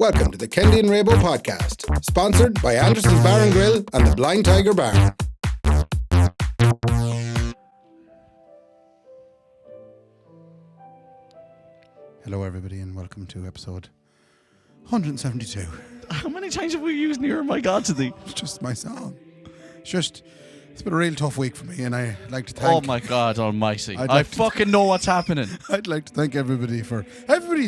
Welcome to the Kendy and Raybo podcast, sponsored by Anderson's Bar and Grill and the Blind Tiger Bar. Hello everybody and welcome to episode 172. How many times have we used Near My God to thee? It's just my song. It's been a real tough week for me, and I'd like to thank... Oh my God almighty. I fucking know what's happening. I'd like to thank everybody's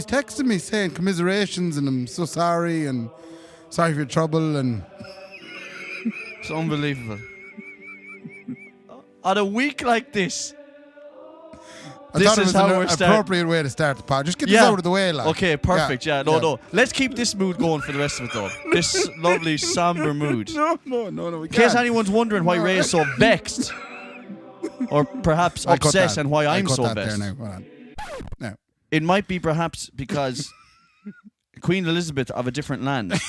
texting me saying commiserations and I'm so sorry and sorry for your trouble and... It's unbelievable. On a week like this, this is how we're starting. Appropriate way to start the pod. Just get this out of the way, like. Okay, perfect. No. Let's keep this mood going for the rest of it, though. This lovely somber mood. No, we can't. In case anyone's wondering why Ray is so vexed, or perhaps upset, and why I'm so vexed. No. It might be perhaps because Queen Elizabeth of a different land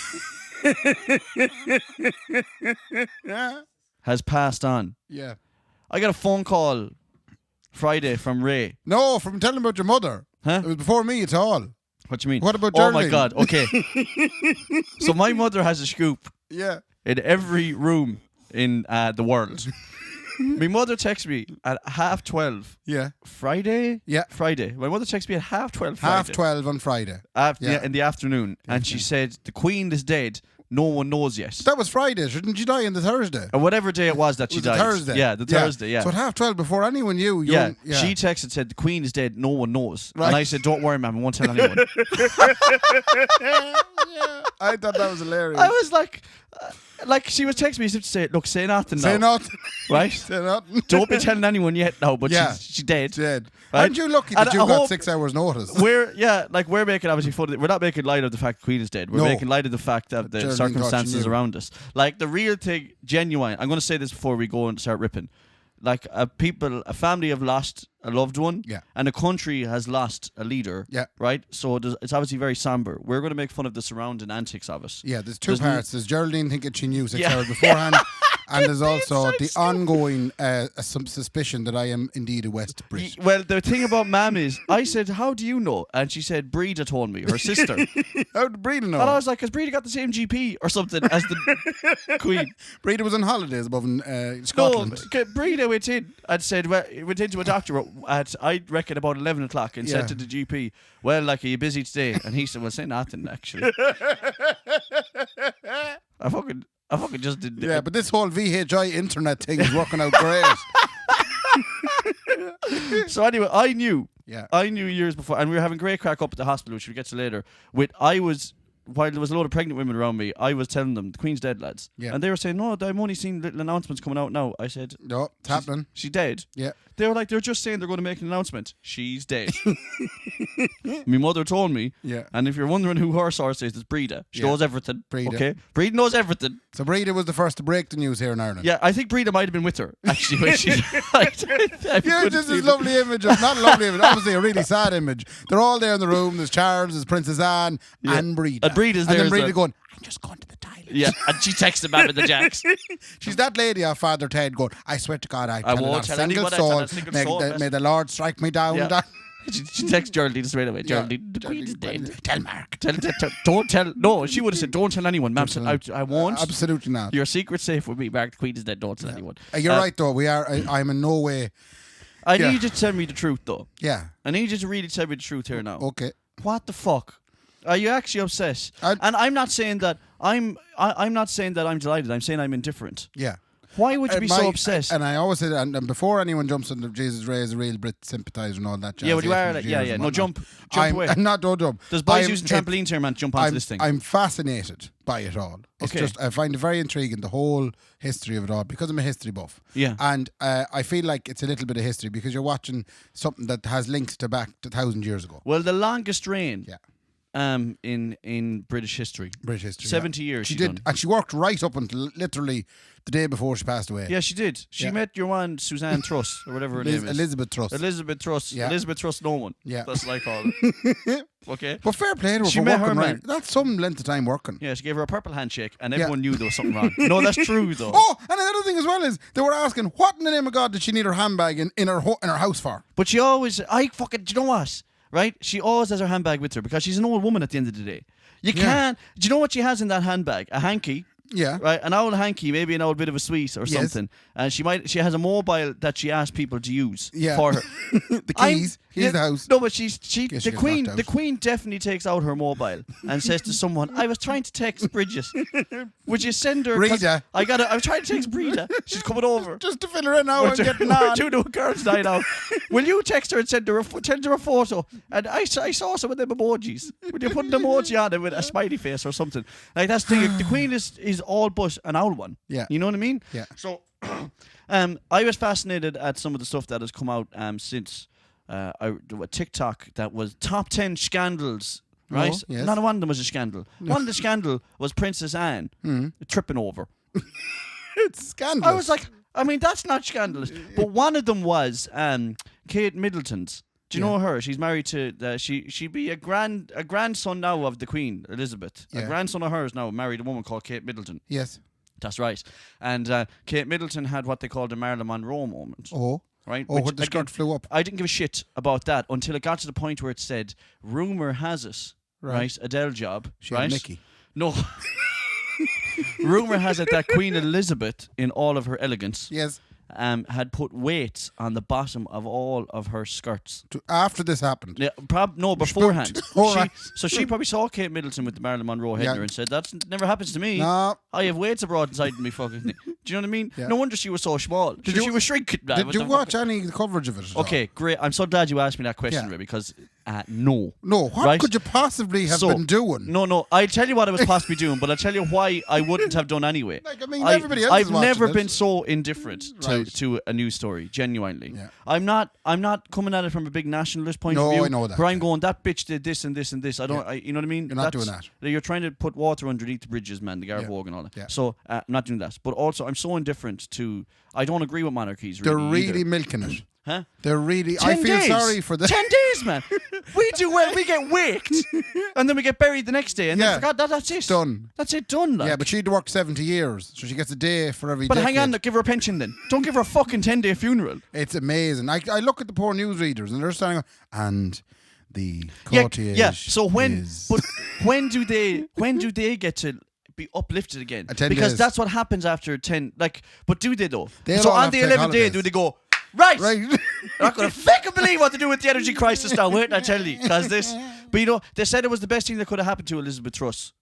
has passed on. Yeah. I got a phone call Friday from Ray. No, from telling about your mother. Huh? It was before me at all. What do you mean? What about Geraldine? Geraldine? Oh my God, okay. So my mother has a scoop. Yeah. In every room in the world. My mother texts me at 12:30. Yeah. Friday? Yeah. Friday. My mother texts me at 12:30 Friday. 12:30 on Friday. In the afternoon. And she said, the Queen is dead. No one knows yet. That was Friday. Didn't she die on the Thursday? Or whatever day it was that she died. Thursday. Yeah, the Thursday, yeah. So at 12:30 before anyone knew. She texted, said, the Queen is dead. No one knows. Right. And I said, don't worry, ma'am. I won't tell anyone. I thought that was hilarious. I was like she was texting me to say, look, say nothing now. Say nothing. Right? Say nothing. Don't be telling anyone yet now, but she's dead. Dead. Right? Aren't you lucky that you got 6 hours notice? We're making obviously fun. We're not making light of the fact the Queen is dead. We're making light of the fact of the circumstances around us. Like the real thing, genuine. I'm going to say this before we go and start ripping. Like a family have lost a loved one, and a country has lost a leader, right? So it's obviously very somber. We're going to make fun of the surrounding antics of us. Yeah, there's two parts. There's Geraldine thinking she knew 6 hours beforehand, and there's also the ongoing some suspicion that I am indeed a West Brit. Well, the thing about Mam is, I said, how do you know? And she said, Breda told me, her sister. How did Breda know? And I was like, because Breda got the same GP or something as the Queen. Breda was on holidays above in Scotland. No, Breda went in and said, went into a doctor at, I reckon, about 11 o'clock and said to the GP, well, like, are you busy today? And he said, well, say nothing, actually. I fucking just did. Yeah, but this whole VHI internet thing is working out great. So anyway, I knew years before, and we were having great crack up at the hospital, which we'll get to later. While there was a load of pregnant women around me, I was telling them, the Queen's dead, lads. Yeah. And they were saying, no, I'm only seeing little announcements coming out now. I said, no, it's happening. She's dead. Yeah. They were like, they're just saying they're going to make an announcement. She's dead. My mother told me. Yeah. And if you're wondering who her source is, it's Breda. She knows everything. Breda. Okay? Breda knows everything. So Breda was the first to break the news here in Ireland. Yeah, I think Breda might have been with her, actually, when she died. Just this lovely image. Not a lovely image. Obviously a really sad image. They're all there in the room. There's Charles, there's Princess Anne, and Breda. And Breda's there. And then Breda going, I'm just going to the toilet. Yeah, and she texted Mab in the Jacks. She's that lady off Father Ted going, I swear to God, I won't tell anyone. May the Lord strike me down. Yeah. She texts Geraldine straight away. Geraldine, the Queen is dead. Tell Mark. Don't tell. No, she would have said, don't tell anyone. Ma'am said, I won't. Absolutely not. Your secret's safe with me, Mark. The Queen is dead. Don't tell anyone. You're right, though. We are. I'm in no way. I need you to tell me the truth, though. Yeah. I need you to really tell me the truth here now. Okay. What the fuck? Are you actually upset? And I'm not saying that I'm not saying that I'm delighted. I'm saying I'm indifferent. Yeah. Why would you be so obsessed? And I always say that, and before anyone jumps into Jesus Ray is a real Brit sympathiser and all that jazz. Yeah, well, you are. Yeah. No, jump away. Don't jump. There's boys using trampolines here, man. Jump onto this thing. I'm fascinated by it all. It's just, I find it very intriguing, the whole history of it all, because I'm a history buff. Yeah. And I feel like it's a little bit of history because you're watching something that has links to back to 1,000 years ago. Well, the longest reign. Yeah. In British history. 70 years she did, and she worked right up until literally the day before she passed away. Yeah, she did. She met your one, Suzanne Truss, or whatever her name is. Elizabeth Truss. Yeah. Elizabeth Truss no one. Yeah. That's what I call it. Okay. But fair play to her she for met working her right. That's some length of time working. Yeah, she gave her a purple handshake and everyone knew there was something wrong. No, that's true though. Oh, and another thing as well is they were asking, what in the name of God did she need her handbag in her house for? But she always, do you know what? Right? She always has her handbag with her because she's an old woman at the end of the day. You can't. Do you know what she has in that handbag? A hanky. Yeah. Right, an old hanky, maybe an old bit of a sweet or something. And she has a mobile that she asks people to use for her. The keys. Here's the house. No, but the Queen definitely takes out her mobile and says to someone, I was trying to text Bridget. Would you send her Rita. I was trying to text Rita. She's coming over. Just to fill her in now and getting on. We're doing a girls' night out. Will you text her and send her a photo? And I saw some of them emojis. Would you put an emoji on it with a smiley face or something? Like that's the thing. The Queen is all but an owl one. Yeah. You know what I mean? Yeah. So I was fascinated at some of the stuff that has come out since a TikTok that was top 10 scandals. Right? Oh, yes. Not one of them was a scandal. One of the scandal was Princess Anne tripping over. It's scandalous. I was like, I mean, that's not scandalous. But one of them was Kate Middleton's. Do you know her? She's married to she'd be a grandson now of the Queen Elizabeth. Yeah. A grandson of hers now married a woman called Kate Middleton. Yes. That's right. And Kate Middleton had what they called the Marilyn Monroe moment. Oh. Right? Oh, when the skirt flew up. I didn't give a shit about that until it got to the point where it said, rumour has it, right? Adele job, she right? had Mickey. No. Rumour has it that Queen Elizabeth, in all of her elegance, yes, had put weights on the bottom of all of her skirts. After this happened? Yeah, beforehand. Right. So she probably saw Kate Middleton with the Marilyn Monroe headgear and said, "That never happens to me. No. I have weights abroad inside me fucking thing." Do you know what I mean? Yeah. No wonder she was so small. She was shrinking. Did you watch any coverage of it? Okay, great. I'm so glad you asked me that question, Ray, because no. No, what could you possibly have been doing? No. I'll tell you what I was possibly doing, but I'll tell you why I wouldn't have done anyway. Like, I mean, everybody else I've is watching never it. been so indifferent to a news story, genuinely. Yeah. I'm not coming at it from a big nationalist point of view. No, I know that. Where I'm going, that bitch did this and this and this. You know what I mean? You're not doing that. You're trying to put water underneath the bridges, man, the Garvogue and all that. Yeah. So I'm not doing that. But also, I'm so indifferent to. I don't agree with monarchies. They're really really milking it. Huh? They're really. 10 I feel days. sorry for them. 10 days, man. We do well. We get waked, and then we get buried the next day, and then forgot that's it. Done. That's it. Done. Like. Yeah, but she'd worked 70 years, so she gets a day for every. But decade. hang on, give her a pension then. Don't give her a fucking 10-day funeral. It's amazing. I look at the poor newsreaders, and they're standing and the cortege. Yeah. So when do they get to be uplifted again? Because days. that's what happens after 10. Like, but do they though? They'll so all on have the to take 11th day, holidays. do they go? Right. Right. I'm not going to fucking believe what to do with the energy crisis now. Wait, I tell you, because this. But you know, they said it was the best thing that could have happened to Elizabeth Truss,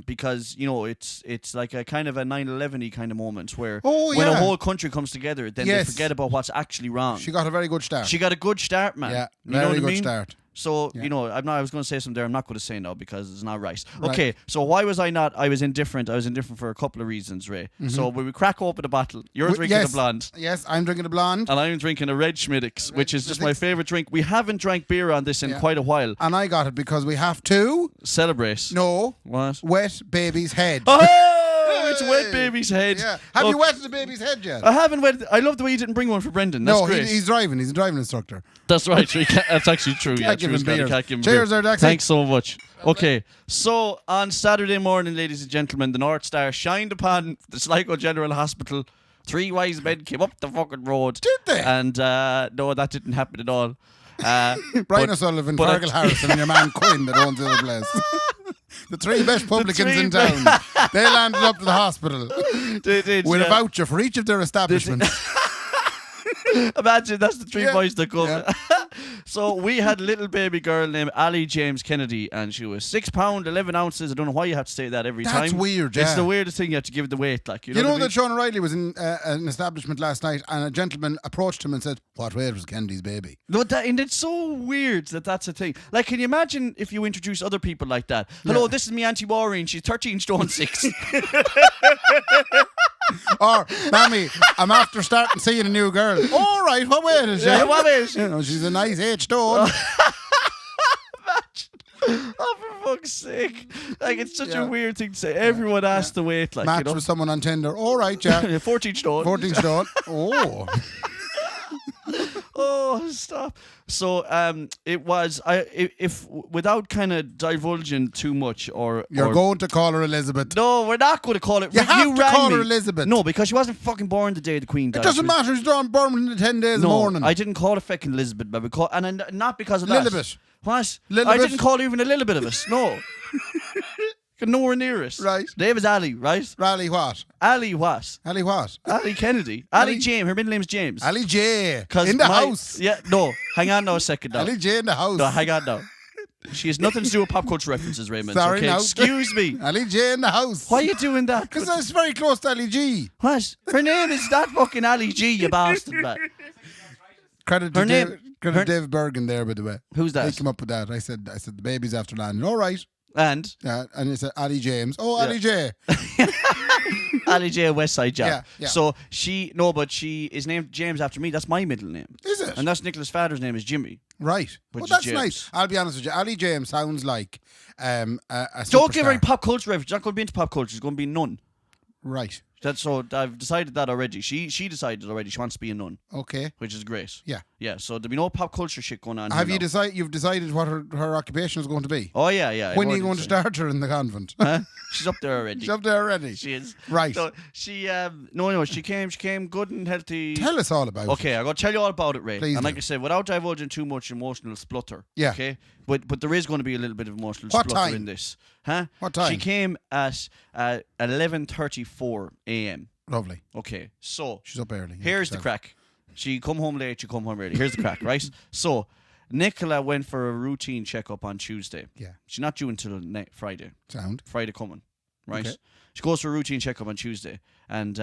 because you know it's like a kind of a 9/11-y kind of moment where when a whole country comes together, then they forget about what's actually wrong. She got a very good start. She got a good start, man. Yeah, very good start. So, you know, I was going to say something there. I'm not going to say now because it's not right. Okay, so why was I not? I was indifferent. I was indifferent for a couple of reasons, Ray. Mm-hmm. So when we crack open a bottle, you're drinking a blonde. Yes, I'm drinking a blonde. And I'm drinking a red Schmiddix, which is just my favourite drink. We haven't drank beer on this in quite a while. And I got it because we have to... Celebrate. No. What? Wet baby's head. Oh, it's wet baby's head. Yeah. Have you wetted the baby's head yet? I haven't wetted. I love the way you didn't bring one for Brendan. That's great. He's driving. He's a driving instructor. That's right. That's actually true. Can't give him beers. Cheers, there, Daxie. Thanks so much. Okay, so on Saturday morning, ladies and gentlemen, the North Star shined upon the Sligo General Hospital. 3 wise men came up the fucking road. Did they? And no, that didn't happen at all. Brian O'Sullivan, Fergal Harrison, and your man Quinn that owns the other place. The 3 best publicans in town. They landed up to the hospital They did, with a voucher for each of their establishments. Imagine that's the 3 boys that come. Yeah. So we had a little baby girl named Allie James Kendy, and she was 6 pounds 11 ounces. I don't know why you have to say that every time. That's weird. It's the weirdest thing you have to give the weight. Like you know that I mean? Sean O'Reilly was in an establishment last night, and a gentleman approached him and said, "What weight was Kendy's baby?" No, and it's so weird that's a thing. Like, can you imagine if you introduce other people like that? Hello, this is me Auntie Maureen. She's 13 stone 6. Or, Mammy, I'm after starting seeing a new girl. All right, what weight is she? Yeah, what is she? You know, she's a nice 8 stone. Oh, for fuck's sake. Like, it's such a weird thing to say. Everyone asks the weight. Like, Match with someone on Tinder. All right, yeah. 14 stone. 14 stone. Oh. Oh, stop. So it was if without kind of divulging too much or You're going to call her Elizabeth. No, we're not going to call it. You have to call her me. Elizabeth. No, because she wasn't fucking born the day the Queen died. It doesn't matter. She's born in the 10 days in the morning. I didn't call her fucking Elizabeth, but we call and not because of that. Lilibet. What? Lilibet. I didn't call her even a little bit of us. No. Nowhere near it. Right. Name is Allie, right? Allie what? Allie what? Allie what? Allie Kennedy. Allie James. Her middle name's James. Allie J. In the house. Yeah, no. Hang on now a second now. Allie J in the house. No, hang on now. She has nothing to do with pop culture references, Raymond. Sorry, okay? now. Excuse me. Allie J in the house. Why are you doing that? Because it's very close to Allie G. What? Her name is not fucking Allie G, you bastard, man. Credit Her to name- Dave Bergen there, by the way. Who's that? He came up with that. I said the baby's after landing. All right. And? Yeah, and he said Allie James. Oh, Yeah. Allie J. Allie J, West Side Job. Yeah, yeah. So she is named James after me. That's my middle name. Is it? And that's Nicola's father's name is Jimmy. Right. Which Well, is that's James. nice. I'll be honest with you. Allie James sounds like a Don't give her superstar. any pop culture reference. She's not going to be into pop culture. She's going to be a nun. Right. So I've decided that already. She decided already she wants to be a nun, Okay. which is great. Yeah. Yeah. So there'll be no pop culture shit going on. Have here you now. decided? You've decided what her occupation is going to be? Oh yeah. When I've are you going to already start her in the convent? decided. Huh? She's up there already. She's up there already. She is. Right. So she she came good and healthy. Tell us all about it. Okay, I'm gonna tell you all about it, Ray. Please and like do. I said, without divulging too much emotional splutter. Yeah. Okay. But there is going to be a little bit of emotional What splutter time? in this. Huh? What time? She came at 11:34 a.m. Lovely. Okay. So She's up early. here's the crack. She come home late, you come home early. Here's the crack, right? So Nicola went for a routine checkup on Tuesday. Yeah. She's not due until Friday. Sound. Friday coming, right? Okay. She goes for a routine checkup on Tuesday, and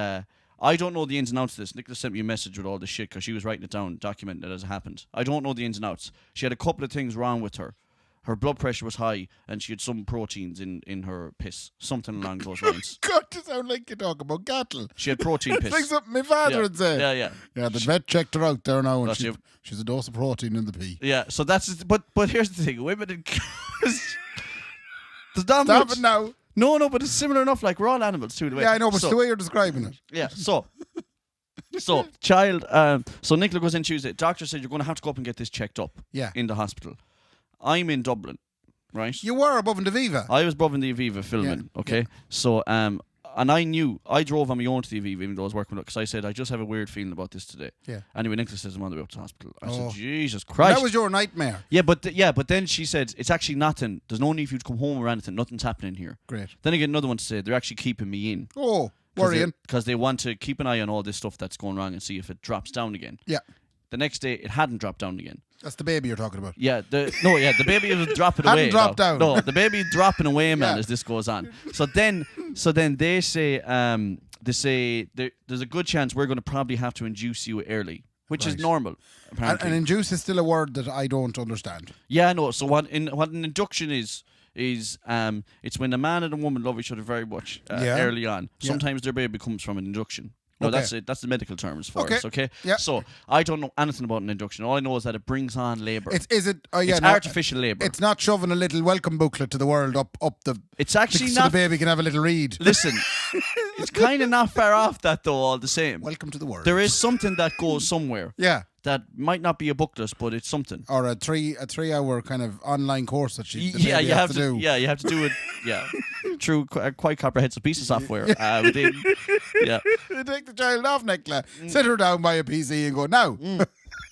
I don't know the ins and outs of this. Nicola sent me a message with all this shit because she was writing it down, documenting it as it happened. I don't know the ins and outs. She had a couple of things wrong with her. Her blood pressure was high, and she had some proteins in her piss, something along those lines. God, you sound like you talk about cattle. She had protein It's like piss. something my father would say. Yeah. Yeah, the vet checked her out there now, and That's you. she's a dose of protein in the pee. Yeah, so that's but here's the thing: women in there's not Stop much. it now. No, but it's similar enough. Like we're all animals too. The way. Yeah, I know, but So- it's the way you're describing it. Yeah, so child. So Nicola goes in Tuesday. Doctor said you're going to have to go up and get this checked up. Yeah. In the hospital. I'm in Dublin, right? You were above in the Viva. I was above in the Aviva filming. Yeah, Okay, so and I drove on my own to the Aviva even though I was working with it because I said I just have a weird feeling about this today. Yeah. Anyway, Nicola says I'm on the way up to the hospital. I Oh. said Jesus Christ. That was your nightmare. Yeah, but then she said it's actually nothing. There's no need for you to come home or anything. Nothing's happening here. Great. Then I get another one to say they're actually keeping me in. Oh, worrying. Because they want to keep an eye on all this stuff that's going wrong and see if it drops down again. Yeah. The next day, it hadn't dropped down again. That's the baby you're talking about. Yeah, the baby was dropping Hadn't away. dropped now. down. No, the baby dropping away, man, Yeah. as this goes on. So then they say there's a good chance we're going to probably have to induce you early, which is Right. normal. Apparently. And induce is still a word that I don't understand. Yeah, no. So what an induction is it's when a man and a woman love each other very much Yeah. early on. Yeah. Sometimes their baby comes from an induction. No, Okay. that's it. That's the medical terms for Okay. us. Okay. Yeah. So I don't know anything about an induction. All I know is that it brings on labour. Is it? Oh yeah, It's no, artificial labour. It's not shoving a little welcome booklet to the world up the. It's actually so not. the baby can have a little read. Listen, it's kind of not far off that though. All the same, Welcome to the world. there is something that goes somewhere Yeah. that might not be a booklet, but it's something. Or a 3-hour kind of online course that the Yeah, baby you has have to do. Yeah, you have to do it. Yeah, through a quite comprehensive piece of software. Within, yeah. You take the child off, Nicola. Sit her down by a PC and go, now,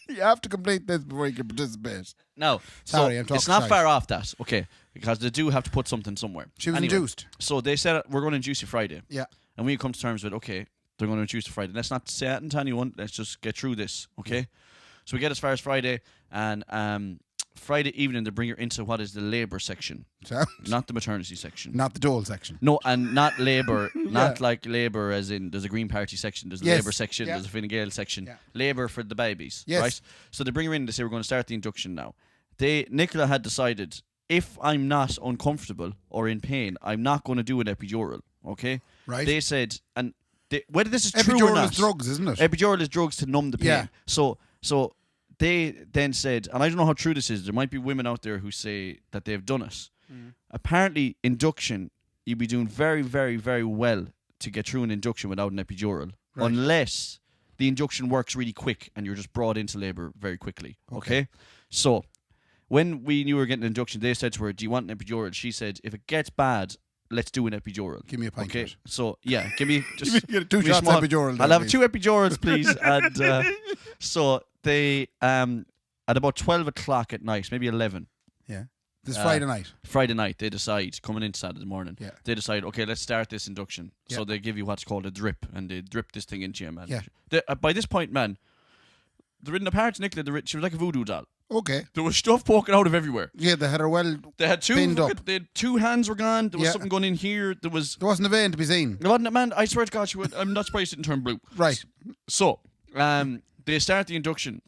you have to complete this before you can participate. No, Sorry, so I'm talking it's not shite. far off that. Okay, because they do have to put something somewhere. She was Anyway, induced. So they said we're going to induce you Friday. Yeah. And we come to terms with, okay, they're going to induce you Friday. Let's not say anything to anyone. Let's just get through this, okay? So we get as far as Friday, and Friday evening they bring her into what is the labour section, So, not the maternity section. not the dole section. No, and not labour, not like labour as in there's a Green Party section, there's a Yes. Labour section, Yeah. there's a Fine Gael section. Yeah. Labour for the babies, Yes. right? So they bring her in, they say we're going to start the induction now. Nicola had decided, if I'm not uncomfortable or in pain, I'm not going to do an epidural, okay? Right. They said, and whether this is true or Epidural not. is drugs, isn't it? Epidural is drugs to numb the pain. Yeah. So they then said, and I don't know how true this is, there might be women out there who say that they've done it. Apparently, induction, you'd be doing very, very, very well to get through an induction without an epidural, Right. unless the induction works really quick and you're just brought into labour very quickly. Okay? So, when we knew we were getting an induction, they said to her, do you want an epidural? She said, if it gets bad, let's do an epidural. Give me a pint of Okay, it. so yeah, give me just Get 2 give me shots small- epidural. I'll there, have please. 2 epidurals, please. And so they at about 12 o'clock at night, maybe 11. Yeah. This Friday night. Friday night, they decide, coming into Saturday morning, Yeah. they decide, okay, let's start this induction. Yeah. So they give you what's called a drip, and they drip this thing into you, man. Yeah. By this point, man, they're in the parts, Nicola, she was like a voodoo doll. Okay. There was stuff poking out of everywhere. Yeah, they had her well. They had pinned up. They had 2 hands were gone. There was something going in here. There wasn't a vein to be seen. There wasn't, man. I swear to God, I'm not surprised it didn't turn blue. Right. So, they start the induction,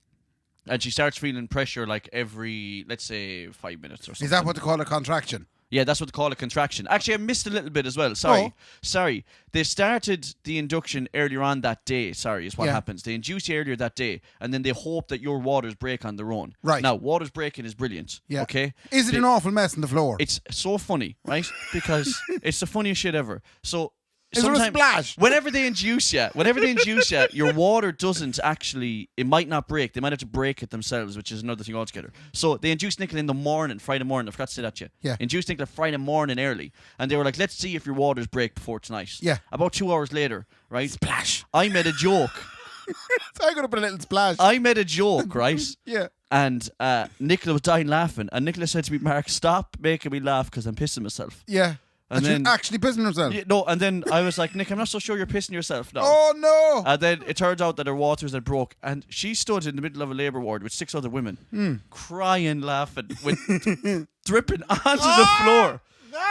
and she starts feeling pressure like every, let's say, 5 minutes or something. Is that what they call a contraction? Yeah, that's what they call a contraction. Actually, I missed a little bit as well. Sorry. They started the induction earlier on that day. Sorry, is what happens. They induce you earlier that day, and then they hope that your waters break on their own. Right. Now, waters breaking is brilliant. Yeah. Okay? Is it an awful mess on the floor? It's so funny, right? Because it's the funniest shit ever. So, is there a splash? Whenever they induce you, your water doesn't actually, it might not break. They might have to break it themselves, which is another thing altogether. So they induced Nicola in the morning, Friday morning. I forgot to say that to you. Yeah. Induced Nicola Friday morning early. And they were like, let's see if your waters break before tonight. Yeah. About 2 hours later, right? Splash. I made a joke. So I got to put a little splash. I made a joke, right? Yeah. And Nicola was dying laughing. And Nicola said to me, Mark, stop making me laugh because I'm pissing myself. Yeah. And then she's actually pissing herself. Yeah, no, and then I was like, Nick, I'm not so sure you're pissing yourself now. Oh no! And then it turns out that her waters had broke, and she stood in the middle of a labour ward with 6 other women, crying, laughing, with dripping onto the floor.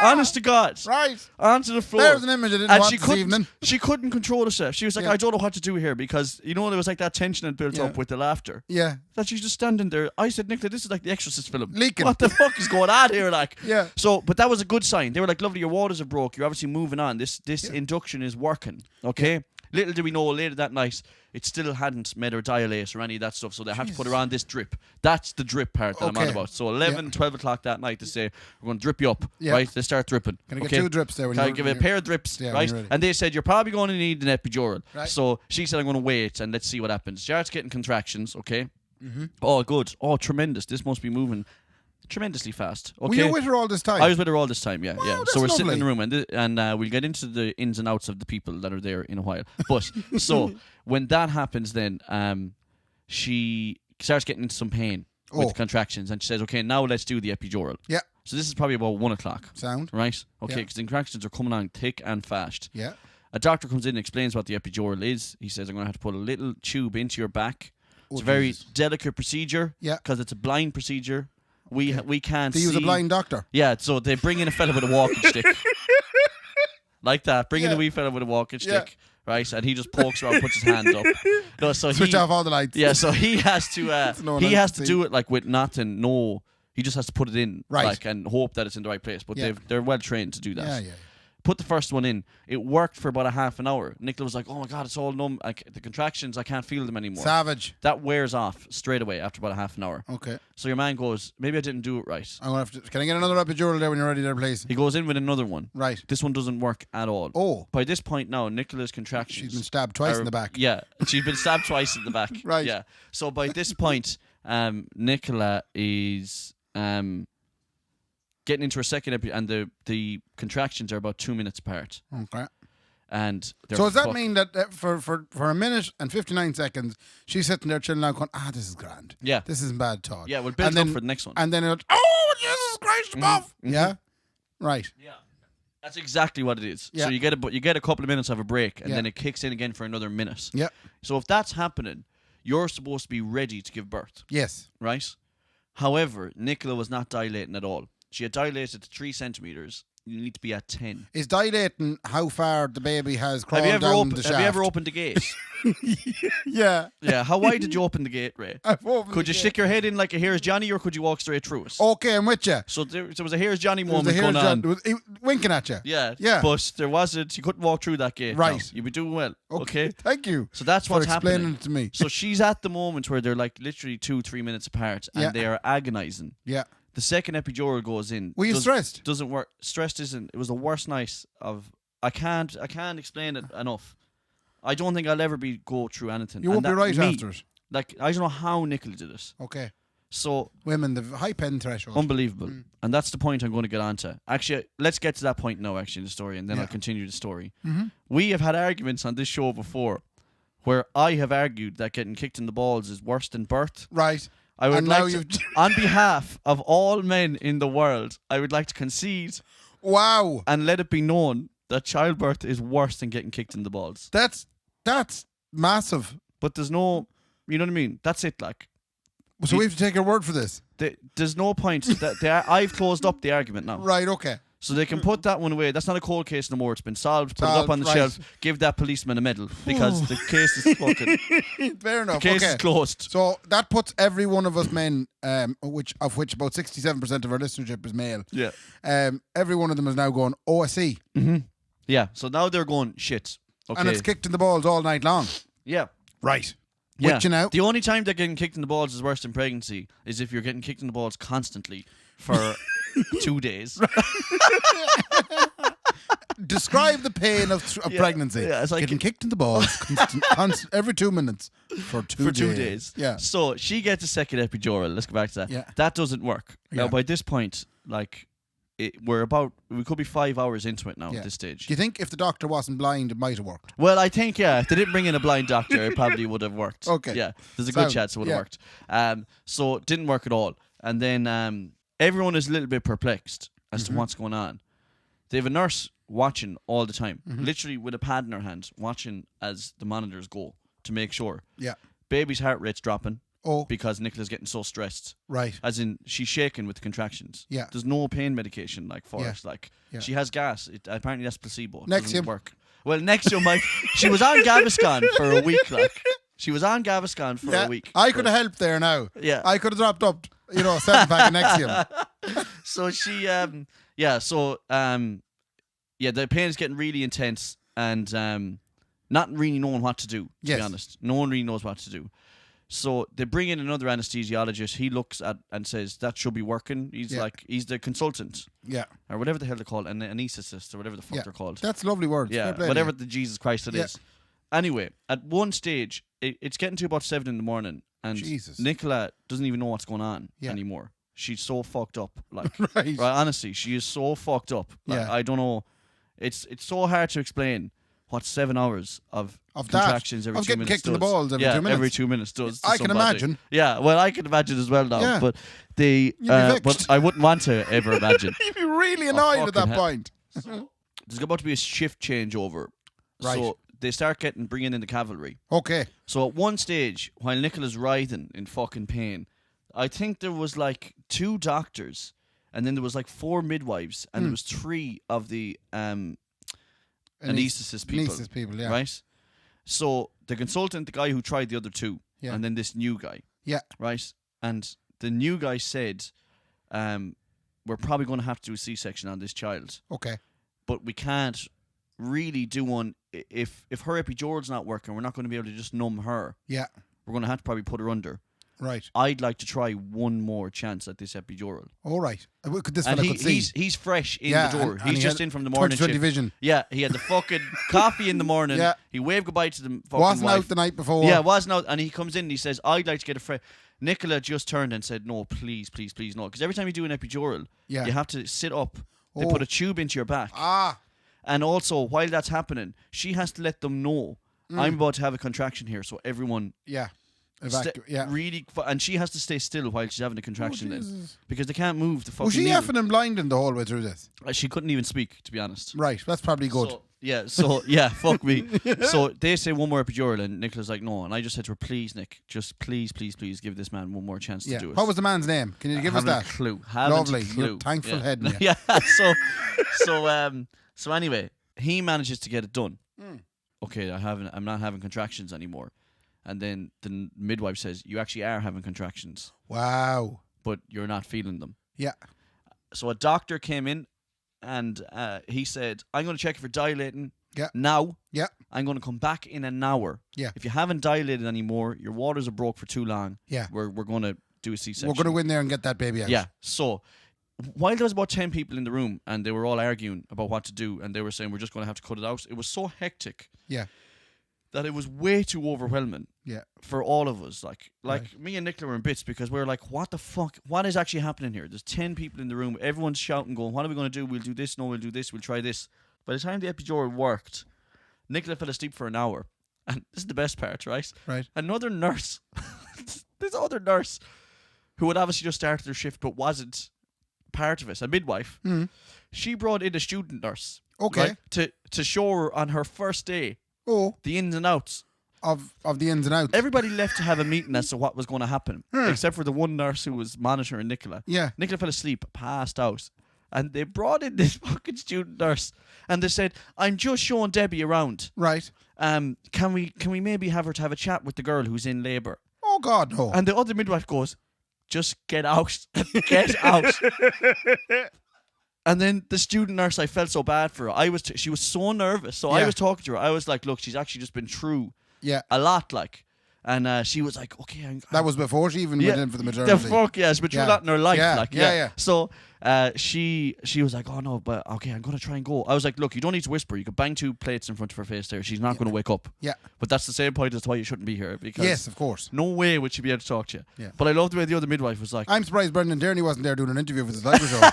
Honest to God. Right. Onto the floor. There's an image I didn't watch this evening. She couldn't control herself. She was like, I don't know what to do here because, there was like that tension had built up with the laughter. Yeah. That she's just standing there. I said, Nicola, this is like the Exorcist film. Leaking. What the fuck is going on here? Like, yeah. So, but that was a good sign. They were like, lovely, your waters have broke. You're obviously moving on. This induction is working. Okay? Yeah. Little did we know later that night, it still hadn't made her dilate or any of that stuff, so they had to put her on this drip. That's the drip part that I'm on about. So 11, 12 o'clock that night, they say, we're going to drip you up, right? They start dripping. Can I get 2 drips there? Can I give you a pair of drips, right? And they said, you're probably going to need an epidural. Right. So she said, I'm going to wait and let's see what happens. Starts getting contractions, okay? Mm-hmm. Oh, good. Oh, tremendous. This must be moving tremendously fast. Okay. Were you with her all this time? I was with her all this time, yeah. Wow, yeah. So we're sitting in the room, and we'll get into the ins and outs of the people that are there in a while. But so when that happens, then she starts getting into some pain with contractions, and she says, "Okay, now let's do the epidural." Yeah. So this is probably about 1 o'clock. Sound right? Okay, because the contractions are coming on thick and fast. Yeah. A doctor comes in and explains what the epidural is. He says, "I'm going to have to put a little tube into your back." It's a very delicate procedure. Yeah. Because it's a blind procedure. We can't see. They use a blind doctor. Yeah, so they bring in a fella with a walking stick. Like that. Bring in a wee fella with a walking stick. Right? And he just pokes around, puts his hand up. No, so switch off all the lights. Yeah, so he has to do it like with nothing, no. He just has to put it in, like, and hope that it's in the right place. But they're well trained to do that. Yeah. Put the first one in. It worked for about a half an hour. Nicola was like, "Oh my God, it's all numb. Like the contractions, I can't feel them anymore." Savage. That wears off straight away after about a half an hour. Okay. So your man goes, "Maybe I didn't do it right." I'm gonna have to. Can I get another epidural there when you're ready there, please? He goes in with another one. Right. This one doesn't work at all. Oh. By this point now, Nicola's contractions. She's been stabbed twice in the back. Yeah, she's been stabbed twice in the back. Right. Yeah. So by this point, Nicola is getting into her second and the contractions are about 2 minutes apart. Okay. And so does that mean that for a minute and 59 seconds she's sitting there chilling out going, this is grand. Yeah. This isn't bad at all. Yeah, we'll build up for the next one. And then it'll, oh, Jesus Christ above. Mm-hmm. Yeah? Right. Yeah. That's exactly what it is. Yeah. So you get a couple of minutes of a break and then it kicks in again for another minute. Yeah. So if that's happening, you're supposed to be ready to give birth. Yes. Right? However, Nicola was not dilating at all. She had dilated to 3 centimetres. You need to be at 10. Is dilating how far the baby has crawled down the shaft? Have you ever opened the gate? Yeah. Yeah. How wide did you open the gate, Ray? Could you stick your head in like a Here's Johnny, or could you walk straight through it? Okay, I'm with you. So there was a Here's Johnny moment going on. Was he winking at you? Yeah. Yeah. But there wasn't. You couldn't walk through that gate. Right. No. You'd be doing well. Okay. Thank you. So that's what's happening. Explaining it to me. So she's at the moment where they're like literally 2-3 minutes apart, and they are agonising. Yeah. The second epidural goes in. Were you stressed? Doesn't work. Stressed isn't. It was the worst night of. I can't explain it enough. I don't think I'll ever go through anything. You won't be right after it. Like, I don't know how Nicola did it. Okay. So women, the high pen threshold. Unbelievable. And that's the point I'm going to get onto. Actually, let's get to that point now, actually, in the story, and then I'll continue the story. Mm-hmm. We have had arguments on this show before where I have argued that getting kicked in the balls is worse than birth. Right. I would And like now to, on behalf of all men in the world, I would like to concede. Wow. And let it be known that childbirth is worse than getting kicked in the balls. That's massive. But there's no, you know what I mean? That's it, like. So we have to take your word for this. There's no point. I've closed up the argument now. Right, okay. So they can put that one away. That's not a cold case no more. It's been solved. Put it up on the shelf. Give that policeman a medal because the case is fucking. Fair enough. The case is closed. So that puts every one of us men, which about 67% of our listenership is male. Yeah. Every one of them is now going OSE. Mm-hmm. Yeah. So now they're going shit. Okay. And it's kicked in the balls all night long. Yeah. Right. Yeah. Which, you know, the only time they're getting kicked in the balls is worse than pregnancy is if you're getting kicked in the balls constantly for 2 days. Describe the pain of pregnancy. Yeah, it's like getting kicked in the balls every 2 minutes for 2 days. Yeah. So she gets a second epidural. Let's go back to that. Yeah. That doesn't work. Yeah. Now by this point, like we could be 5 hours into it now at this stage. Do you think if the doctor wasn't blind, it might have worked? Well, I think if they didn't bring in a blind doctor, it probably would have worked. Okay. Yeah. There's a good chance it would have worked. So it didn't work at all. And then everyone is a little bit perplexed as to what's going on. They have a nurse watching all the time, literally with a pad in her hand, watching as the monitors go to make sure. Yeah. Baby's heart rate's dropping. Oh. Because Nicola's getting so stressed. Right. As in, she's shaking with the contractions. Yeah. There's no pain medication for it. Like, she has gas. Apparently that's placebo. It doesn't work. Well, Nexium might. She was on Gaviscon for a week, like. She was on Gaviscon for a week. I could have helped there now. Yeah. I could have dropped up, a 7-pack of Nexium. So she, the pain is getting really intense and not really knowing what to do, to be honest. No one really knows what to do. So they bring in another anesthesiologist. He looks at and says that should be working. He's the consultant. Yeah. Or whatever the hell they're called, an anaesthetist or whatever the fuck they're called. That's lovely words. Yeah, whatever the Jesus Christ it is. Anyway, at one stage, it's getting to about 7 a.m. and Nicola doesn't even know what's going on anymore. She's so fucked up. Like, right, honestly, she is so fucked up. Like, I don't know. It's so hard to explain what 7 hours of contractions every 2 minutes getting kicked does. In the balls every 2 minutes. Every 2 minutes does. I can imagine. Yeah, well, I can imagine as well now. Yeah. But but I wouldn't want to ever imagine. You'd be really annoyed at that point. So, there's about to be a shift changeover. Right. So they start bringing in the cavalry. Okay. So at one stage, while Nicola's writhing in fucking pain, I think there was like 2 doctors, and then there was like 4 midwives, and there was 3 of the anaesthetist people. Yeah. Right? So the consultant, the guy who tried the other 2, and then this new guy. Yeah. Right? And the new guy said, we're probably going to have to do a C-section on this child. Okay. But we can't really do one. If her epidural's not working, we're not going to be able to just numb her. Yeah. We're going to have to probably put her under. Right. I'd like to try one more chance at this epidural. All right. He's fresh in the door. He's just in from the morning shift. Vision. Yeah, he had the fucking coffee in the morning. Yeah. He waved goodbye to the fucking Wasn't wife. out the night before. Yeah, wasn't out. And he comes in and he says, I'd like to get a fresh... Nicola just turned and said, no, please, please, please, no. Because every time you do an epidural, you have to sit up. They put a tube into your back. And also, while that's happening, she has to let them know, I'm about to have a contraction here. So everyone... Yeah. Really, and she has to stay still while she's having a contraction then, because they can't move the fucking. Was she effing and blinding the whole way through this? She couldn't even speak, to be honest. Right, that's probably good. Fuck me. So they say one more epidural, and Nicola's like, no, and I just said to her, please, Nick, just please, please, please, give this man one more chance to do it. What was the man's name? Can you give us that? Clue. Lovely. A clue. You're thankful head. Yeah. So anyway, he manages to get it done. Okay, I'm not having contractions anymore. And then the midwife says, you actually are having contractions. Wow. But you're not feeling them. Yeah. So a doctor came in and he said, I'm going to check if you're dilating now. Yeah. I'm going to come back in an hour. Yeah. If you haven't dilated anymore, your waters are broke for too long. Yeah. We're going to do a C-section. We're going to go in there and get that baby out. Yeah. So while there was about 10 people in the room and they were all arguing about what to do and they were saying, we're just going to have to cut it out. It was so hectic. Yeah. That it was way too overwhelming for all of us. Like me and Nicola were in bits because we were like, what the fuck? What is actually happening here? There's 10 people in the room. Everyone's shouting, going, what are we going to do? We'll do this. No, we'll do this. We'll try this. By the time the epidural worked, Nicola fell asleep for an hour. And this is the best part, right? Right. Another nurse, this other nurse, who had obviously just started their shift but wasn't part of it, a midwife, she brought in a student nurse. Okay. Right, to show her on her first day the ins and outs. Of the ins and outs. Everybody left to have a meeting as to what was going to happen, except for the one nurse who was monitoring Nicola. Yeah. Nicola fell asleep, passed out. And they brought in this fucking student nurse, and they said, "I'm just showing Debbie around. Right. Can we maybe have her to have a chat with the girl who's in labour?" Oh God, no. And the other midwife goes, "Just get out, get out." And then the student nurse, I felt so bad for her. She was so nervous. So I was talking to her. I was like, "Look, she's actually just been through a lot, like." And she was like, "Okay." That was before she even went in for the maternity. The fuck, yeah. She's been through a lot in her life. Yeah. So she was like, "Oh no, but okay, I'm going to try and go." I was like, "Look, you don't need to whisper. You could bang 2 plates in front of her face there. She's not going to wake up." Yeah. But that's the same point as to why you shouldn't be here. Because yes, of course. no way would she be able to talk to you. Yeah. But I love the way the other midwife was like, I'm surprised Brendan Tierney wasn't there doing an interview for the Sligo show.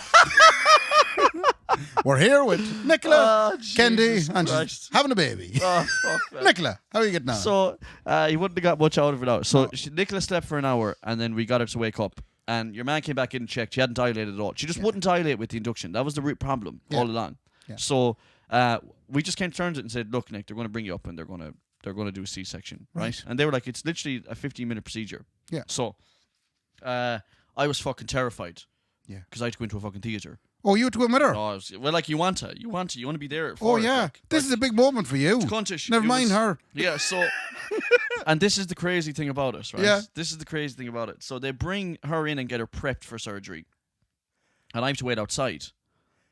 We're here with Nicola Kendy, and she's having a baby. "Oh fuck, man." Nicola, how are you getting on? So he wouldn't have got much out of it out. So Nicola slept for an hour, and then we got her to wake up. And your man came back in and checked. She hadn't dilated at all. She just wouldn't dilate with the induction. That was the root problem all along. Yeah. So we just came to terms with it and said, "Look, Nick, they're going to bring you up and they're going to do a C-section, right?" And they were like, "It's literally a 15-minute procedure." Yeah. So I was fucking terrified. Yeah. Because I had to go into a fucking theatre. Oh, you had to go with her? Oh, like you want to be there. Oh yeah, this is a big moment for you. Never mind her. Yeah, so, and this is the crazy thing about it, right? Yeah. This is the crazy thing about it. So they bring her in and get her prepped for surgery, and I have to wait outside,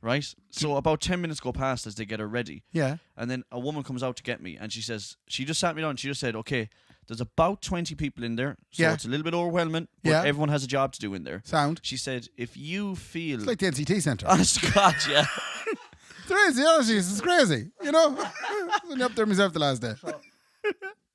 right? So about 10 minutes go past as they get her ready. Yeah. And then a woman comes out to get me, and she just sat me down. And she just said, "Okay, there's about 20 people in there, so it's a little bit overwhelming, but everyone has a job to do in there." Sound. She said, "If you feel..." It's like the NCT Centre. Honest to God, yeah. There is, honestly, it's crazy. You know? I was up there myself the last day.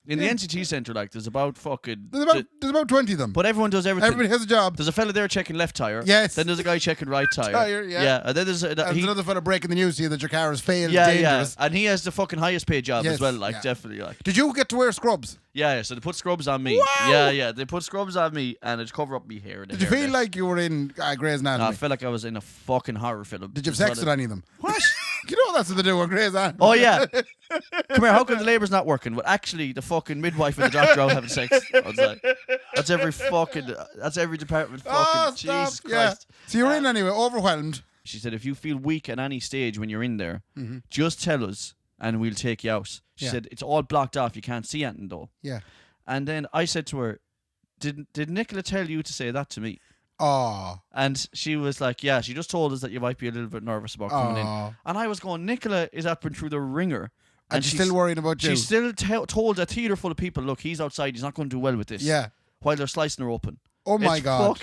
In the NCT Centre, like, there's about fucking... There's about 20 of them. But everyone does everything. Everybody has a job. There's a fella there checking left tyre. Yes. Then there's a guy checking right tyre. Yeah. And then there's another fella breaking the news to you that your car has failed. Yeah, dangerous. yeah. And he has the fucking highest paid job as well, like, definitely, like. Did you get to wear scrubs? Yeah, so they put scrubs on me. Wow. Yeah. They put scrubs on me and it cover up me hair. Did you feel like you were in Grey's Anatomy? No, I felt like I was in a fucking horror film. Did you have sex with any of them? What? You know that's what they do on Grey's Anatomy. Oh, yeah. Come here, how come the labour's not working? Well, actually, the fucking midwife and the doctor are having sex. I was like, that's every department fucking, Jesus Christ. So you're in anyway, overwhelmed. She said, if you feel weak at any stage when you're in there, just tell us and we'll take you out. She said, it's all blocked off. You can't see anything though. Yeah. And then I said to her, did Nicola tell you to say that to me? Oh. And she was like, yeah, she just told us that you might be a little bit nervous about coming in. And I was going, Nicola is up and through the ringer. And she's still worrying about you. She's still told a theatre full of people, look, he's outside, he's not going to do well with this. Yeah. While they're slicing her open. Oh my God.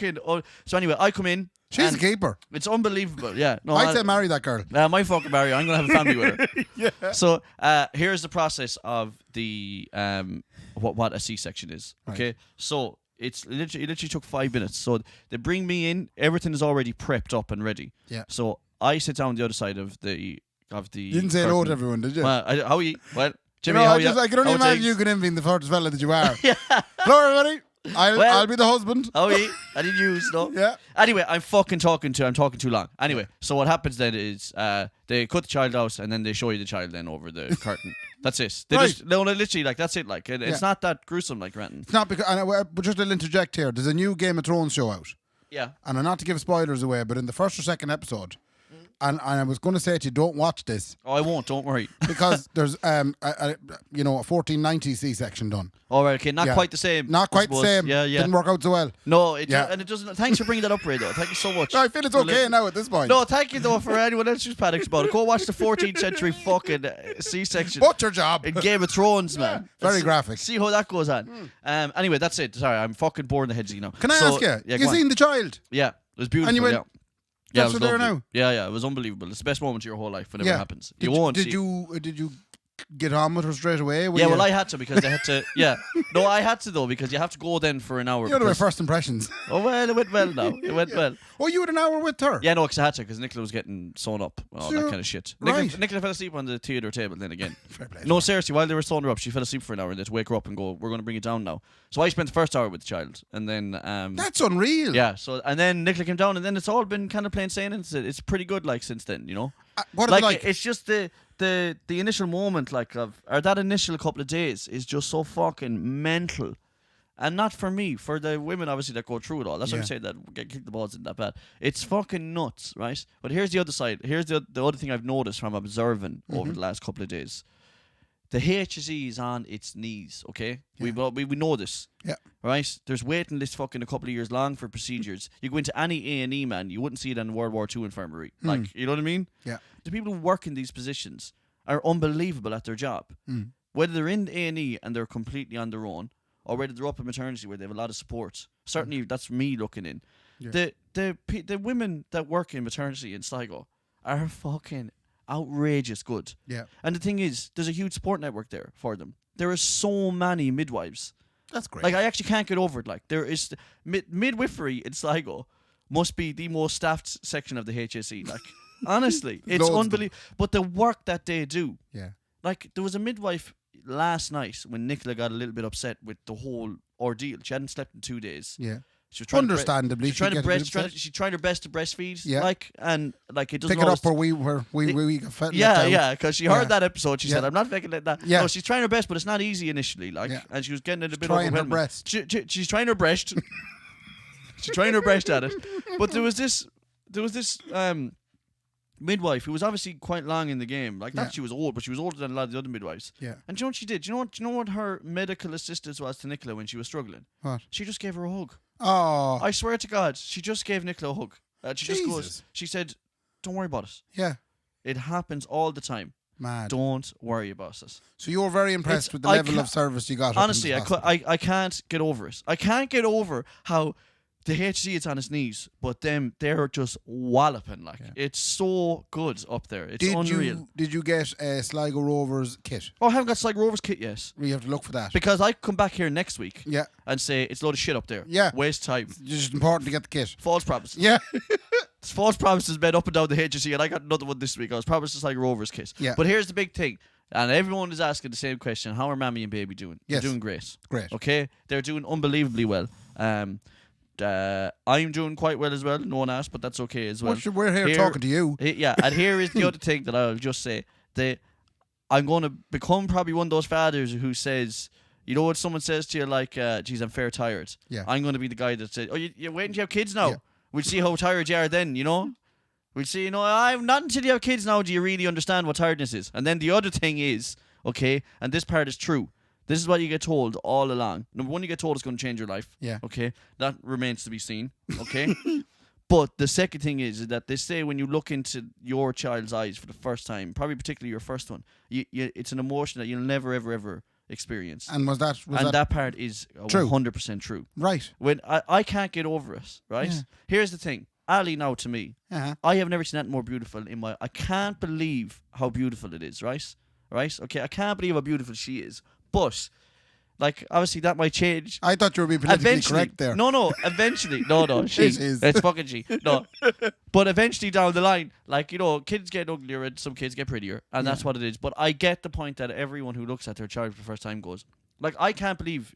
So anyway, I come in. She's a keeper. It's unbelievable, yeah. No, I'd say marry that girl. My fucking marry. I'm going to have a family with her. Yeah. So here's the process of the what a C-section is. Okay, right. So it literally took 5 minutes. So they bring me in. Everything is already prepped up and ready. Yeah. So I sit down on the other side of the. You didn't say hello to everyone, did you? Well, how are you? Well, Jimmy, you know, how are you? I can only imagine you can envy the first fella that you are. Yeah. Hello, everybody. I'll be the husband. How are you? I didn't use no. Yeah. Anyway, I'm talking too long. Anyway, so what happens then is they cut the child out and then they show you the child then over the curtain. That's it. They literally like that's it. Like it's not that gruesome like renting. It's not because. But just to interject here, there's a new Game of Thrones show out. Yeah. And not to give spoilers away, but in the first or second episode. And I was going to say to you, don't watch this. Oh, I won't. Don't worry. Because there's a 1490 C-section done. All right. Okay. Not quite the same. Not quite the same. Yeah. Didn't work out so well. No. And it doesn't. Thanks for bringing that up, Ray. Though. Thank you so much. I feel it's okay now at this point. No, thank you though for anyone else who's panicked about it. Go watch the 14th century fucking C-section. What's your job? In Game of Thrones, man. Very graphic. See how that goes on. Anyway, that's it. Sorry, I'm fucking bored in the head, you know. Can I ask you? Yeah, you seen the child? Yeah, it was beautiful. And you went, yeah, there now. Yeah, it was unbelievable. It's the best moment of your whole life whenever it happens. Did you you get on with her straight away? Yeah, well, I had to because they had to. Yeah, no, I had to though because you have to go then for an hour. You know my first impressions. Oh well, it went well now. It went well. Oh, you had an hour with her? Yeah, no, because I had to because Nicola was getting sewn up. Oh, that kind of shit. Right. Nicola fell asleep on the theatre table then again. Fair play. No, seriously, while they were sewing her up, she fell asleep for an hour and they had to wake her up and go, "We're going to bring it down now." So I spent the first hour with the child, and then that's unreal. Yeah. So and then Nicola came down, and then it's all been kind of plain sailing. It's pretty good, like since then, you know. What are they like? It's just the initial moment, like or that initial couple of days is just so fucking mental. And not for me, for the women obviously that go through it all. That's why I'm saying that get kicked the balls isn't that bad. It's fucking nuts, right? But here's the other side. Here's the other thing I've noticed from observing over the last couple of days. The HSE is on its knees, okay? Yeah. We know this. Yeah. Right? There's waiting lists fucking a couple of years long for procedures. You go into any A&E, man, you wouldn't see it in World War II infirmary. Like, you know what I mean? Yeah. The people who work in these positions are unbelievable at their job. Whether they're in A&E and they're completely on their own, or whether they're up in maternity where they have a lot of support. Certainly, that's me looking in. Yeah. The women that work in maternity in Sligo are fucking outrageous good. Yeah. And the thing is, there's a huge support network there for them. There are so many midwives. That's great. Like, I actually can't get over it. Like, there is midwifery in Sligo must be the most staffed section of the HSE. Like, honestly, it's unbelievable. But the work that they do. Yeah. Like, there was a midwife last night when Nicola got a little bit upset with the whole ordeal. She hadn't slept in 2 days. Yeah. She was trying understandably, she's trying her best to breastfeed. Yeah. And it doesn't pick it up where we got fed. Yeah, because she heard that episode. She said, "I'm not making it that." Yeah. No, she's trying her best, but it's not easy initially. And she was getting it a bit overwhelming. Her breast. She's trying her breast. She's trying her breast at it. But there was this midwife who was obviously quite long in the game. Like, not that she was old, but she was older than a lot of the other midwives. Yeah. And do you know what she did? Do you know what her medical assistance was to Nicola when she was struggling? What? She just gave her a hug. Oh. I swear to God, she just gave Nicola a hug. She said, "Don't worry about it." Yeah. It happens all the time. Mad. Don't worry about it. So you were very impressed with the level of service you got. Honestly, I can't get over it. I can't get over how the HC is on his knees, but they're just walloping. Like, it's so good up there. It's unreal. Did you get Sligo Rovers kit? Oh, I haven't got Sligo Rovers kit yet. We have to look for that. Because I come back here next week and say it's a load of shit up there. Yeah. Waste time. It's just important to get the kit. False promises. Yeah. False promises made up and down the HSC, and I got another one this week. I was promised a Sligo Rovers kit. Yeah. But here's the big thing. And everyone is asking the same question. How are Mammy and Baby doing? Yes. They're doing great. Great. Okay? They're doing unbelievably well. I'm doing quite well as well. No one asked, but that's okay as well. We're here talking to you. Yeah, and here is the other thing that I'll just say. I'm going to become probably one of those fathers who says, you know what someone says to you like, geez, I'm fair tired. Yeah. I'm going to be the guy that says, oh, you're waiting to have kids now? Yeah. We'll see how tired you are then, you know? We'll see, I'm not until you have kids now do you really understand what tiredness is. And then the other thing is, okay, and this part is true. This is what you get told all along. Number one, you get told it's going to change your life. Yeah. Okay. That remains to be seen. Okay. But the second thing is that they say when you look into your child's eyes for the first time, probably particularly your first one, it's an emotion that you'll never, ever, ever experience. And that part is 100% true. Right. When I can't get over it. Right. Yeah. Here's the thing. Allie now to me, I have never seen that more beautiful I can't believe how beautiful it is. Right. Right. Okay. I can't believe how beautiful she is. But, like, obviously that might change. I thought you were being politically correct there. No, eventually. No, she. It's fucking she. No. But eventually down the line, like, kids get uglier and some kids get prettier. And that's what it is. But I get the point that everyone who looks at their child for the first time goes, like, I can't believe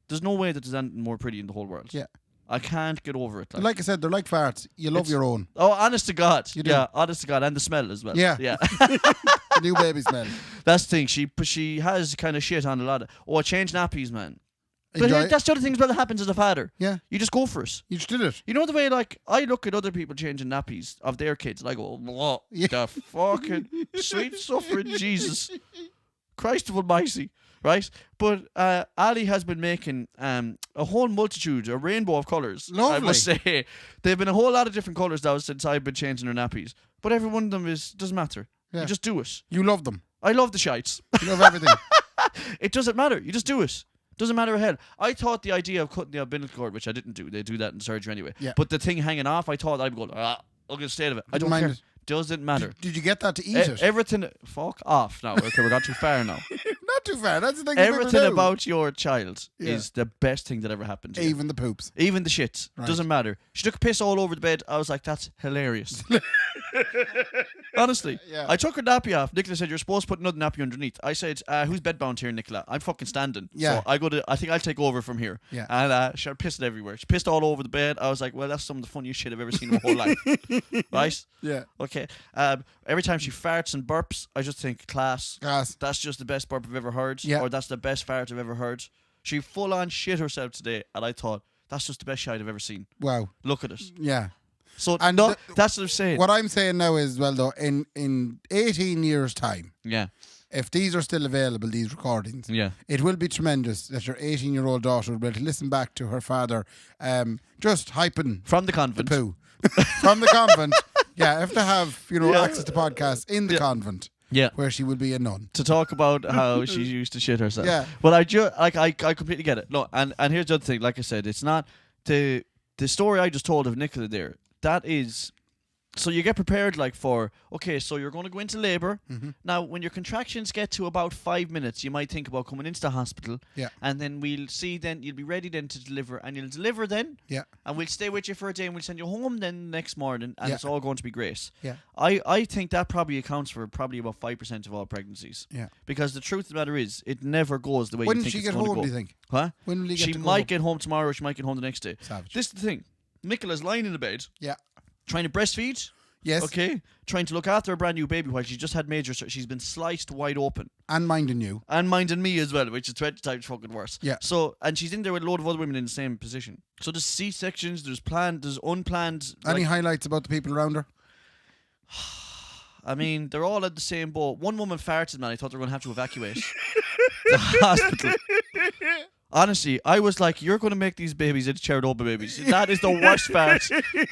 there's no way that there's anything more pretty in the whole world. Yeah. I can't get over it. Like I said, they're like farts. You love your own. Oh, honest to God. You do. Yeah, honest to God. And the smell as well. Yeah. Yeah. The new baby smell. That's the thing. She has kind of shit on a lot of... Oh, I changed nappies, man. But that's the other thing as well that happens as a father. Yeah. You just go for it. You just did it. You know the way, like, I look at other people changing nappies of their kids and I go, what the fucking sweet suffering Jesus. Christ of Almighty. Right? But Ali has been making a whole multitude, a rainbow of colours. Lovely. I must say. They've been a whole lot of different colours now since I've been changing their nappies. But every one of them doesn't matter. Yeah. You just do it. You love them. I love the shites. You love everything. It doesn't matter. You just do it. Doesn't matter a hell. I thought the idea of cutting the umbilical cord, which I didn't do. They do that in surgery anyway. Yeah. But the thing hanging off, I thought I'd go, I'm going to stay out of it. I don't care. Doesn't matter. Did you get that to eat it? Everything. Fuck off now. Okay, we got too far now. Not too far. That's the thing. Everything about your child is the best thing that ever happened to you. Even the poops. Even the shits. Right. Doesn't matter. She took a piss all over the bed. I was like, that's hilarious. Honestly. Yeah. I took her nappy off. Nicola said, you're supposed to put another nappy underneath. I said, who's bedbound here, Nicola? I'm fucking standing. Yeah. So I think I'll take over from here. Yeah. And she pissed everywhere. She pissed all over the bed. I was like, well, that's some of the funniest shit I've ever seen in my whole life. Right? Yeah. Okay. Every time she farts and burps, I just think, class. That's just the best burp I've ever heard. Yeah. Or that's the best fart I've ever heard. She full on shit herself today, and I thought, that's just the best shite I've ever seen. Wow. Look at it. Yeah. So and that's what I'm saying. What I'm saying now is, well, though, in 18 years' time, if these are still available, these recordings, it will be tremendous that your 18-year-old daughter will be able to listen back to her father just hyping from the convent. The poo. From the convent. Yeah, if they have, access to podcasts in the convent. Yeah, where she would be a nun to talk about how she used to shit herself. Yeah, but I completely get it. No, and here's the other thing. Like I said, it's not the story I just told of Nicola there. That is, so you get prepared for, okay, so you're going to go into labour. Mm-hmm. Now, when your contractions get to about 5 minutes, you might think about coming into the hospital. Yeah. And then we'll see then, you'll be ready then to deliver. And you'll deliver then. Yeah. And we'll stay with you for a day and we'll send you home then the next morning. And it's all going to be great. Yeah. I think that probably accounts for probably about 5% of all pregnancies. Yeah. Because the truth of the matter is, it never goes the way you think it's going to go. When will she get home, do you think? Huh? When will you get She might get home tomorrow or she might get home the next day. Savage. This is the thing. Nicola's lying in the bed. Yeah. Trying to breastfeed. Yes. Okay. Trying to look after a brand new baby while she just had she's been sliced wide open. And minding you. And minding me as well, which is 20 times fucking worse. Yeah. So, and she's in there with a load of other women in the same position. So there's C-sections, there's planned, there's unplanned. Any highlights about the people around her? I mean, they're all at the same boat. One woman farted, man. I thought they were going to have to evacuate the hospital. Honestly, I was like, you're going to make these babies into Chernobyl babies. That is the worst fart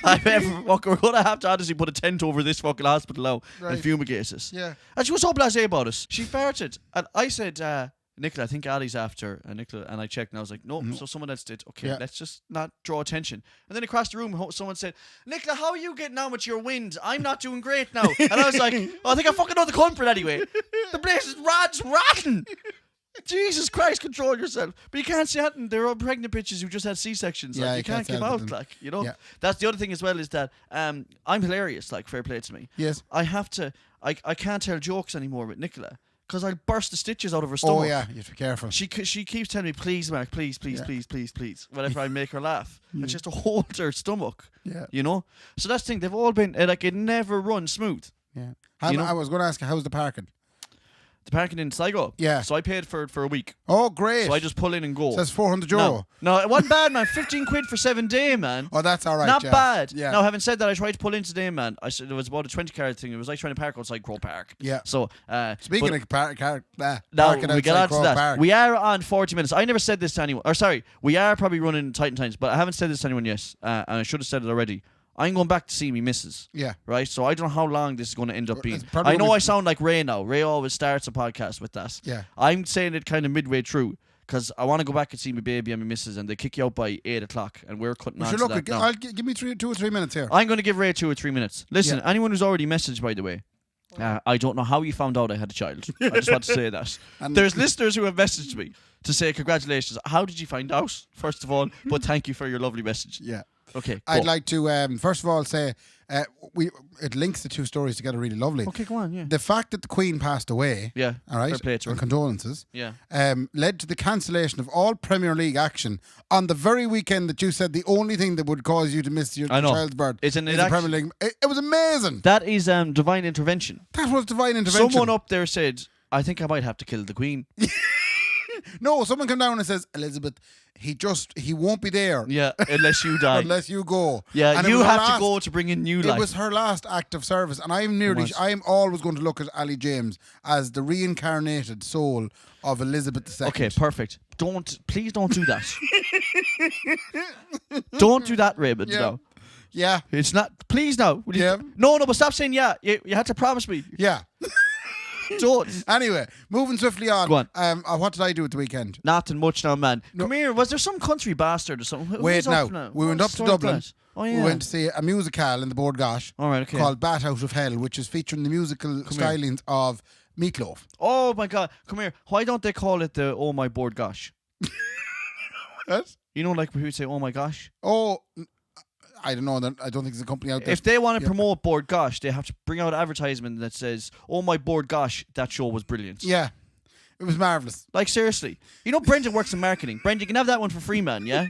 I've ever... We're going to have to honestly put a tent over this fucking hospital now and fumigate us. Yeah. And she was so blasé about us. She farted. And I said, Nicola, I think Allie's after Nicola. And I checked and I was like, no, so someone else did. Okay, let's just not draw attention. And then across the room, someone said, Nicola, how are you getting on with your wind? I'm not doing great now. And I was like, I think I fucking know the culprit anyway. The place is rotten. Jesus Christ, control yourself. But you can't say anything. There are pregnant bitches who just had C-sections. You can't give out, Yeah. That's the other thing as well is that I'm hilarious, fair play to me. Yes. I have to, I can't tell jokes anymore with Nicola because I'll burst the stitches out of her stomach. Oh, yeah, you have to be careful. She keeps telling me, please, Mark, please, whenever I make her laugh. And she has to hold her stomach, So that's the thing. They've all been, it never runs smooth. Yeah. I was going to ask you, how's the parking? The parking in Sligo. Yeah. So I paid for a week. Oh, great. So I just pull in and go. So that's €400. No, it wasn't bad, man. 15 quid for 7 days, man. Oh, that's all right. Not bad. Yeah. Now, having said that, I tried to pull in today, man. I said it was about a 20-car thing. It was like trying to park outside Crow Park. Yeah. So, speaking of parking we get on to that. Park. We are on 40 minutes. I never said this to anyone. Or sorry, we are probably running tight times, but I haven't said this to anyone yet. And I should have said it already. I'm going back to see me missus. Yeah. Right? So I don't know how long this is going to end up being. I know I sound like Ray now. Ray always starts a podcast with that. Yeah. I'm saying it kind of midway through because I want to go back and see my baby and my missus and they kick you out by 8 o'clock and we're cutting on to that now. Give me 2 or 3 minutes here. I'm going to give Ray 2 or 3 minutes. Listen, anyone who's already messaged, by the way, I don't know how you found out I had a child. I just want to say that. There's listeners who have messaged me to say congratulations. How did you find out, first of all? But thank you for your lovely message. Yeah. Okay. I'd like to first of all say it links the two stories together really lovely. Okay, go on. Yeah. The fact that the Queen passed away, all right, and condolences, led to the cancellation of all Premier League action on the very weekend that you said the only thing that would cause you to miss your child's birth is the Premier League. It was amazing. That is divine intervention. That was divine intervention. Someone up there said, "I think I might have to kill the Queen." No, someone come down and says, Elizabeth, he won't be there. Yeah, unless you die. Unless you go. Yeah, and you have to go to bring in new life. It was her last act of service. And I'm always going to look at Allie James as the reincarnated soul of Elizabeth II. Okay, perfect. Please don't do that. Don't do that, Raymond. Yeah. No. Yeah. It's not, please no. Yeah. No, but stop saying yeah. You had to promise me. Yeah. Don't. Anyway, moving swiftly on. Go on. What did I do at the weekend? Nothing much now, man. No. Come here. Was there some country bastard or something? Wait now. We went up to Dublin. Oh, yeah. We went to see a musical in the Bord Gosh called Bat Out of Hell, which is featuring the musical stylings of Meatloaf. Oh, my God. Come here. Why don't they call it the Oh My Bord Gosh? What? You know, like people say, oh, my gosh. Oh, I don't know. I don't think there's a company out there. If they want to promote Bord Gosh, they have to bring out advertisement that says, oh, my Bord Gosh, that show was brilliant. Yeah. It was marvellous. Like, seriously. You know, Brendan works in marketing. Brendan, you can have that one for free, man, yeah?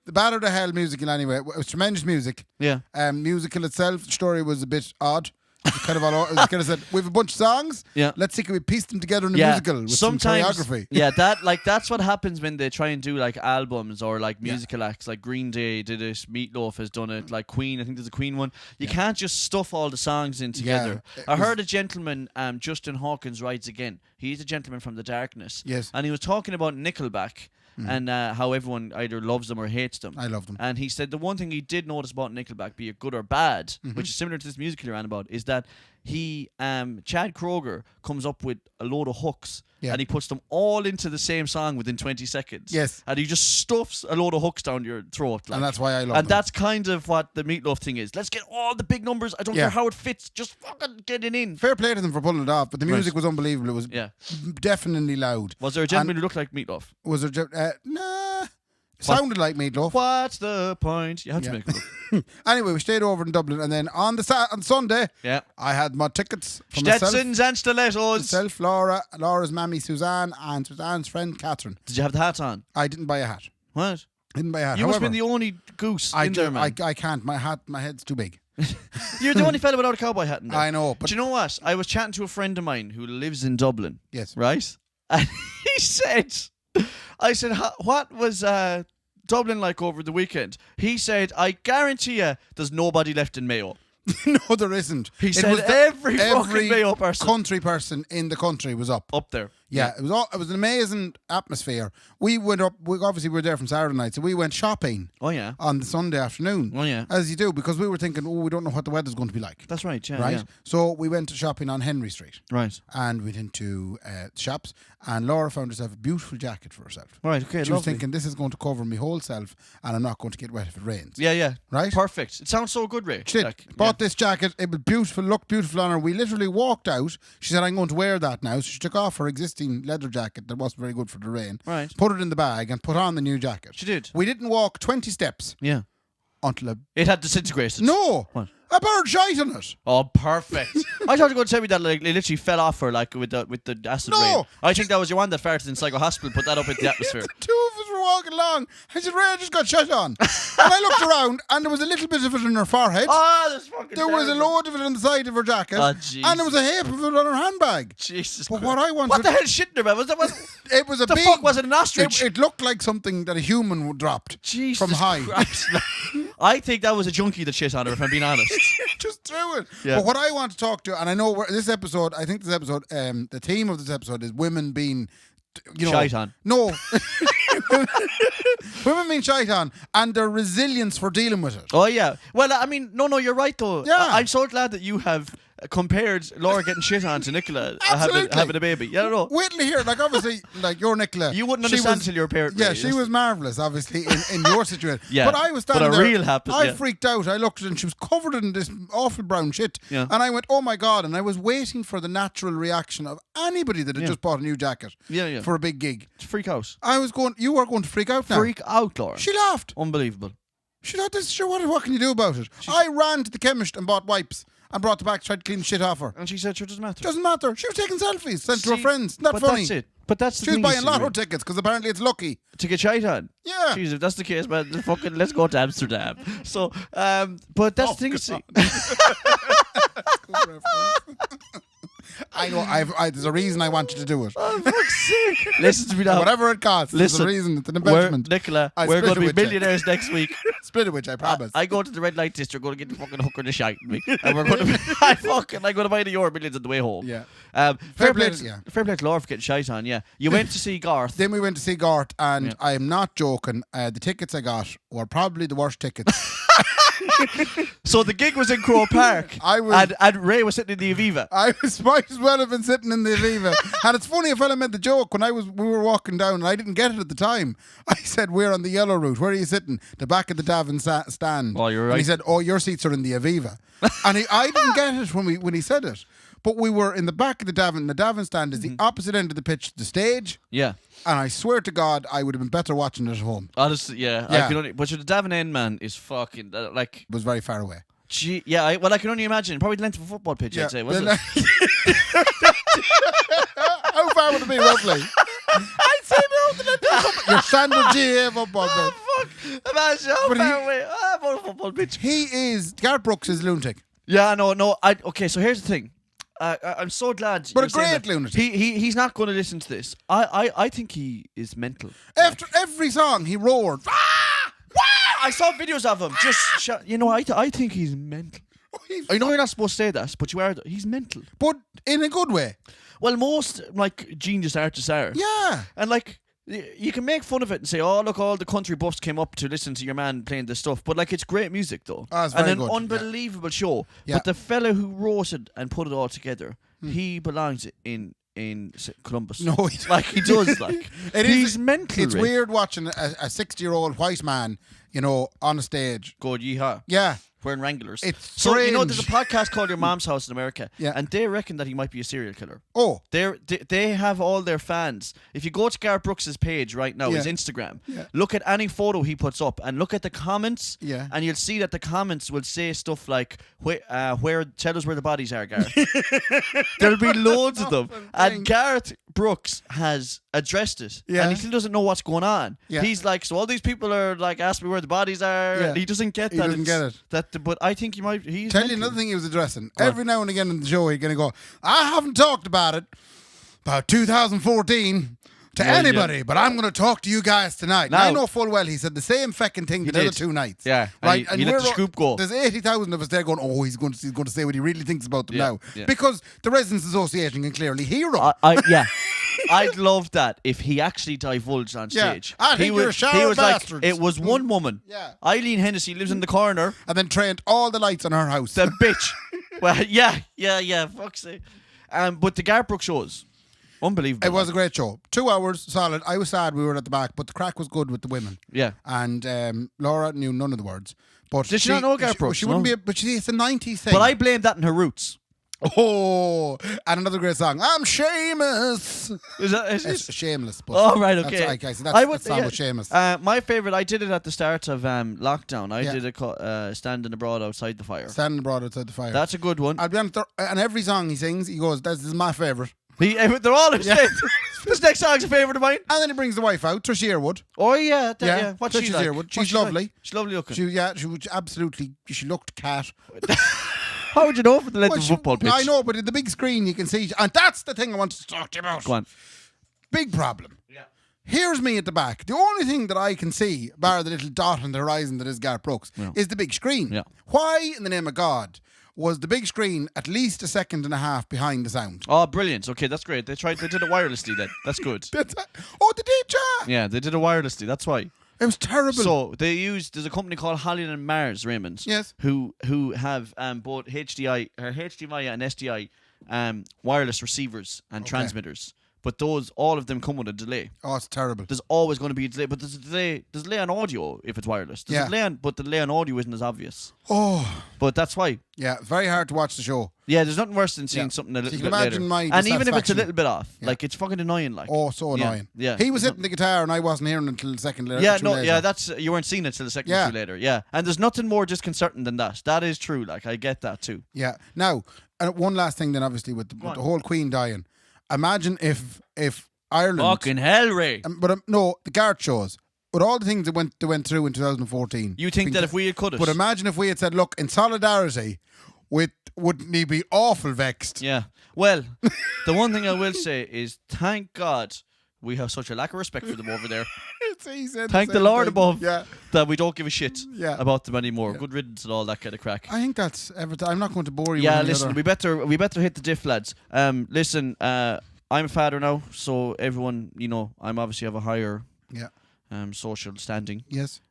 The Bat Out of Hell musical, anyway. It was tremendous music. Yeah. Musical itself, the story was a bit odd. It was kind of all. It was kind of said, we have a bunch of songs. Yeah. Let's see, can we piece them together in a musical with some choreography? Yeah, that's what happens when they try and do like albums or like musical acts. Like Green Day did it, Meatloaf has done it, like Queen. I think there's a Queen one. You can't just stuff all the songs in together. I heard a gentleman, Justin Hawkins Rides Again. He's a gentleman from the Darkness. Yes. And he was talking about Nickelback. And how everyone either loves them or hates them. I love them. And he said the one thing he did notice about Nickelback, be it good or bad, which is similar to this musical you're on about, is that he, Chad Kroeger, comes up with a load of hooks and he puts them all into the same song within 20 seconds. Yes. And he just stuffs a load of hooks down your throat. Like. And that's why I love them. And that's kind of what the Meatloaf thing is. Let's get all the big numbers. I don't care how it fits. Just fucking get it in. Fair play to them for pulling it off, but the music was unbelievable. It was definitely loud. Was there a gentleman who looked like Meatloaf? Was there... nah. Sounded like Meatloaf. What's the point? You have to make it look. Anyway, we stayed over in Dublin, and then on Sunday, I had my tickets for Stetsons and stilettos. Myself, Laura's mammy Suzanne, and Suzanne's friend Catherine. Did you have the hats on? I didn't buy a hat. What? Didn't buy a hat. You must have been the only goose in there, man. I can't. My head's too big. You're the only fella without a cowboy hat in there. I know. But do you know what? I was chatting to a friend of mine who lives in Dublin. Yes. Right? And he said... I said, what was Dublin like over the weekend? He said, I guarantee you there's nobody left in Mayo. No, there isn't. He said every fucking Mayo person. Country person in the country was up there. Yeah, it was an amazing atmosphere. We went up. Obviously, we were there from Saturday night, so we went shopping. Oh yeah. On the Sunday afternoon. Oh yeah. As you do, because we were thinking, we don't know what the weather's going to be like. That's right. Yeah. Right. Yeah. So we went to shopping on Henry Street. Right. And we went into shops, and Laura found herself a beautiful jacket for herself. Right. Okay. She was thinking, this is going to cover my whole self, and I'm not going to get wet if it rains. Yeah. Yeah. Right. Perfect. It sounds so good, Ray. She bought this jacket. It was beautiful. Looked beautiful on her. We literally walked out. She said, I'm going to wear that now. So she took off her existing leather jacket that wasn't very good for the rain. Right. Put it in the bag and put on the new jacket. She did. We didn't walk 20 steps. Yeah. Until it had disintegrated. No. What? A bird shite on it. Oh, perfect. I thought you were going to tell me that like, it literally fell off her like with the acid rain. I think that was your one that farted in Psycho Hospital, put that up into the atmosphere. The two of us were walking along. I said, Ray, I just got shut on. And I looked around and there was a little bit of it in her forehead. Oh, that's fucking There was a load of it on the side of her jacket. Oh, Jesus. And there was a heap of it on her handbag. Jesus But Christ. what I wanted... What the hell shit there, man? It was a the big... fuck was it, an ostrich? It looked like something that a human would dropped Jesus from high. Christ. I think that was a junkie that shit on her, if I'm being honest. Just threw it. Yeah. But what I want to talk to, and I know this episode, the theme of this episode is women being, shite on. No. Women being shite on and their resilience for dealing with it. Oh, yeah. Well, I mean, no, you're right, though. Yeah. I'm so glad that you have compared Laura getting shit on to Nicola having a baby. Yeah, I don't know. Wait till you hear, like, obviously, like, you're Nicola. You wouldn't understand until you're a parent. Yeah, she was marvellous, obviously, in your situation. Yeah. But I was standing there. Real happened. I freaked out. I looked at her and she was covered in this awful brown shit. Yeah. And I went, oh my God. And I was waiting for the natural reaction of anybody that had just bought a new jacket for a big gig. Freak out. You were going to freak out now. Freak out, Laura. She laughed. Unbelievable. She thought, what can you do about it? I ran to the chemist and bought wipes and brought them back, tried to clean the shit off her. And she said, sure, doesn't matter. Doesn't matter. She was taking selfies, sent to her friends. Not but funny. That's it. But that's the She was buying lotto tickets because apparently it's lucky. To get shite on. Yeah. Jeez, if that's the case, man, let's go to Amsterdam. So, but that's the thing. See. I know. There's a reason I want you to do it. Oh, fuck's sake. Listen to me now. Whatever it costs. Listen. There's a reason. It's an investment. Nicola, we're going to be millionaires next week. Split of which, I promise. I go to the red light district, going to get the fucking hooker to shite me. And we're going to I'm going to buy the Euro Millions on the way home. Yeah. Fair play to Laura for getting shite on, yeah. You went to see Garth. Then we went to see Garth, and I'm not joking. The tickets I got were probably the worst tickets. So the gig was in Croke Park, and Ray was sitting in the Aviva. I might as well have been sitting in the Aviva. And it's funny, a fella made the joke when we were walking down, and I didn't get it at the time. I said, we're on the yellow route. Where are you sitting? The back of the Davin stand. Oh, you're right. And he said, "Oh, your seats are in the Aviva." And I didn't get it when he said it. But we were in the back of the Davin. The Davin stand is the opposite end of the pitch to the stage. Yeah. And I swear to God, I would have been better watching it at home. Honestly, yeah. I could only, but the Davin end, man, is fucking like. It was very far away. Gee, yeah. I can only imagine. Probably the length of a football pitch. I'd say. Wasn't it? How far would it be roughly? I'd say no. Your standard GA football pitch. Oh fuck! Imagine how far away. About a football pitch. Gareth Brooks is lunatic. Yeah. No. Okay. So here's the thing. I'm so glad. But a great lunatic. He's not going to listen to this. I think he is mental. After every song, he roared. I saw videos of him. Just I think he's mental. I know you're not supposed to say that, but you are. He's mental. But in a good way. Well, most like genius artists are. Yeah. And like you can make fun of it and say, "Oh, look, all the country buffs came up to listen to your man playing this stuff." But like, it's great music though, it's very and an good. unbelievable show. Yeah. But the fella who wrote it and put it all together, he belongs in Columbus. No, he does. Like he's mental. It's weird watching a 60-year-old white man, on a stage. Go yeehaw. Yeah. Wearing Wranglers. It's so strange. there's a podcast called Your Mom's House in America, and they reckon that he might be a serial killer. Oh, they have all their fans. If you go to Gareth Brooks' page right now, his Instagram, look at any photo he puts up and look at the comments, and you'll see that the comments will say stuff like, tell us where the bodies are, Gareth. There'll be loads of them. And Gareth Brooks has addressed it, and he still doesn't know what's going on. Yeah. He's like, so all these people are like asking me where the bodies are, and he doesn't get that. He doesn't get it. But I think he might. Tell you another thing he was addressing. Every now and again in the show, he's going to go, "I haven't talked about 2014 to anybody, but I'm going to talk to you guys tonight." Now, I know full well he said the same fucking thing the other 2 nights. Yeah, right. And he let the scoop go. There's 80,000 of us there going, "Oh, he's going to say what he really thinks about them now," because the Residents Association can clearly hear him. I'd love that if he actually divulged on stage. I think you're a shower bastards. Like, it was one woman. Yeah. Eileen Hennessy lives in the corner. And then trained all the lights on her house. The bitch. Well, yeah. Fuck's sake. But the Gareth Brooks shows. Unbelievable. It was a great show. 2 hours, solid. I was sad we were at the back, but the crack was good with the women. Yeah. And Laura knew none of the words. But did she not know Gareth Brooks? She wouldn't be. But it's a 90s thing. But I blame that in her roots. Oh, and another great song. I'm Seamus. It's Shameless. But oh, right, okay. That's the song with Seamus. My favourite, I did it at the start of lockdown. I did a Standing Abroad Outside the Fire. Standing Abroad Outside the Fire. That's a good one. I'll be honest, and every song he sings, he goes, "This is my favourite." They're all his favourite. This next song's a favourite of mine. And then he brings the wife out, Trish Yearwood. Oh, yeah. What's she like? Yearwood. She's lovely. Like? She's lovely looking. She was absolutely, she looked cat. How would you know for the length of football pitch? I know, but in the big screen you can see, and that's the thing I wanted to talk to you about. Go on. Big problem. Yeah. Here's me at the back. The only thing that I can see, bar the little dot on the horizon that is Gareth Brooks, is the big screen. Yeah. Why, in the name of God, was the big screen at least 1.5 seconds behind the sound? Oh, brilliant. Okay, that's great. They did it wirelessly then. That's good. They did it, yeah, they did it wirelessly. That's why. It was terrible. So there's a company called Holland and Mars Raymond. Yes. Who have both HDMI and SDI wireless receivers and transmitters. But all of them come with a delay. Oh, it's terrible. There's always going to be a delay, but there's a delay on audio if it's wireless. There's a delay but the delay on audio isn't as obvious. Oh. But that's why. Yeah, it's very hard to watch the show. Yeah, there's nothing worse than seeing something a little bit later. And even if it's a little bit off, like it's fucking annoying. Like so annoying. Yeah. He was hitting the guitar and I wasn't hearing until a second later. Yeah, you weren't seeing it till a second or two later. Yeah, and there's nothing more disconcerting than that. That is true. Like I get that too. Yeah. Now, one last thing then, obviously with the whole Queen dying. Imagine if Ireland. Fucking hell, Ray. But no, the Gareth shows. With all the things that went through in 2014. You think that if we had cut it. But imagine if we had said, look, in solidarity, wouldn't he be awful vexed? Yeah. Well, the one thing I will say is thank God we have such a lack of respect for them over there. Thank the Lord above that we don't give a shit about them anymore. Good riddance and all that kind of crack. I think that's everything. I'm not going to bore you. Yeah, listen, we better hit the diff, lads. Listen, I'm a father now, so everyone, I'm obviously have a higher social standing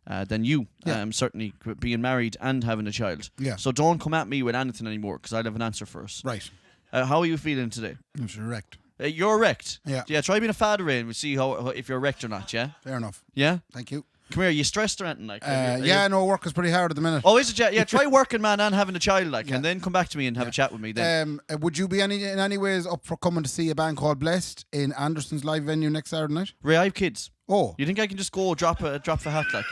than you. Certainly being married and having a child. Yeah. So don't come at me with anything anymore because I'll have an answer first. Right. How are you feeling today? I'm sure wrecked. You're wrecked? Yeah. Yeah, try being a father and we'll see if you're wrecked or not, yeah? Fair enough. Yeah? Thank you. Come here, you stressed or anything? Like, no, work is pretty hard at the minute. Oh, is it? Yeah, try working, man, and having a child, like, and then come back to me and have a chat with me then. Would you be in any ways up for coming to see a band called Blessed in Anderson's live venue next Saturday night? Ray, I have kids. Oh. You think I can just go drop a hat, like?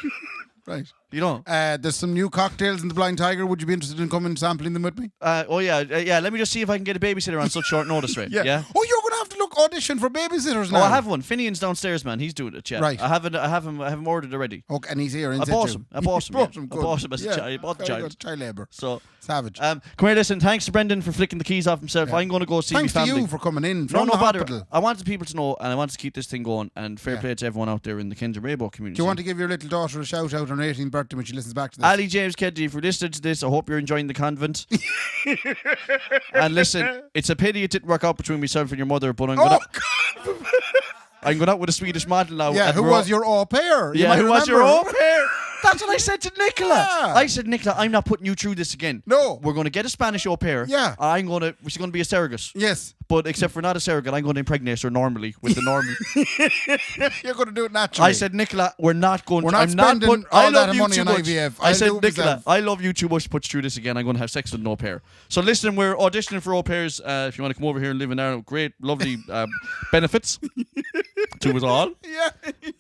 Right. You know? There's some new cocktails in the Blind Tiger. Would you be interested in coming and sampling them with me? Yeah. Let me just see if I can get a babysitter on such short notice, Ray. Yeah. Oh, you're going to have to audition for babysitters now. Oh, I have one. Finian's downstairs, man. He's doing it. Yeah. Right. I have him ordered already. Okay, and he's here. I bought him. I bought him as a child. I bought the child. Good. Child labour. So savage. Come here, listen. Thanks to Brendan for flicking the keys off himself. I'm going to go see my family. Thanks to you for coming in. No bother. I wanted people to know, and I wanted to keep this thing going. And fair play to everyone out there in the Kendy Raybo community. Do you want to give your little daughter a shout out on her 18th birthday when she listens back to this? Allie James Kendy, if you're listening to this, I hope you're enjoying the convent. And listen, it's a pity it didn't work out between myself and your mother, but I'm going out with a Swedish model now. Yeah, who was your au pair? Who was your au pair? That's what I said to Nicola. Yeah. I said, Nicola, I'm not putting you through this again. No. We're going to get a Spanish au pair. Yeah. She's going to be a surrogate. Yes. But except for not a surrogate, I'm going to impregnate her normally with the normal. You're going to do it naturally. I said, Nicola, we're not spending all that money on IVF. I said, Nicola, I love you too much to put you through this again. I'm going to have sex with an au pair. So listen, we're auditioning for au pairs. If you want to come over here and live in Ireland, great, lovely benefits to us all. Yeah.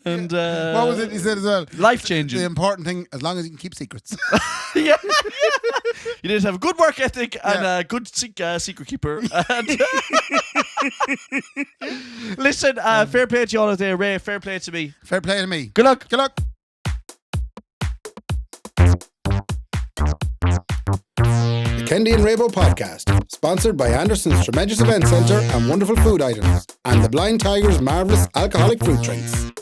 And what was it he said as well? Life changing. The important thing, as long as you can keep secrets. Yeah. You need to have a good work ethic and a good secret keeper. Listen, fair play to you all out there, Ray. Fair play to me. Fair play to me. Good luck. Good luck. The Kendy and Raybo podcast, sponsored by Anderson's Tremendous Event Centre and Wonderful Food Items, and the Blind Tiger's marvellous alcoholic fruit drinks.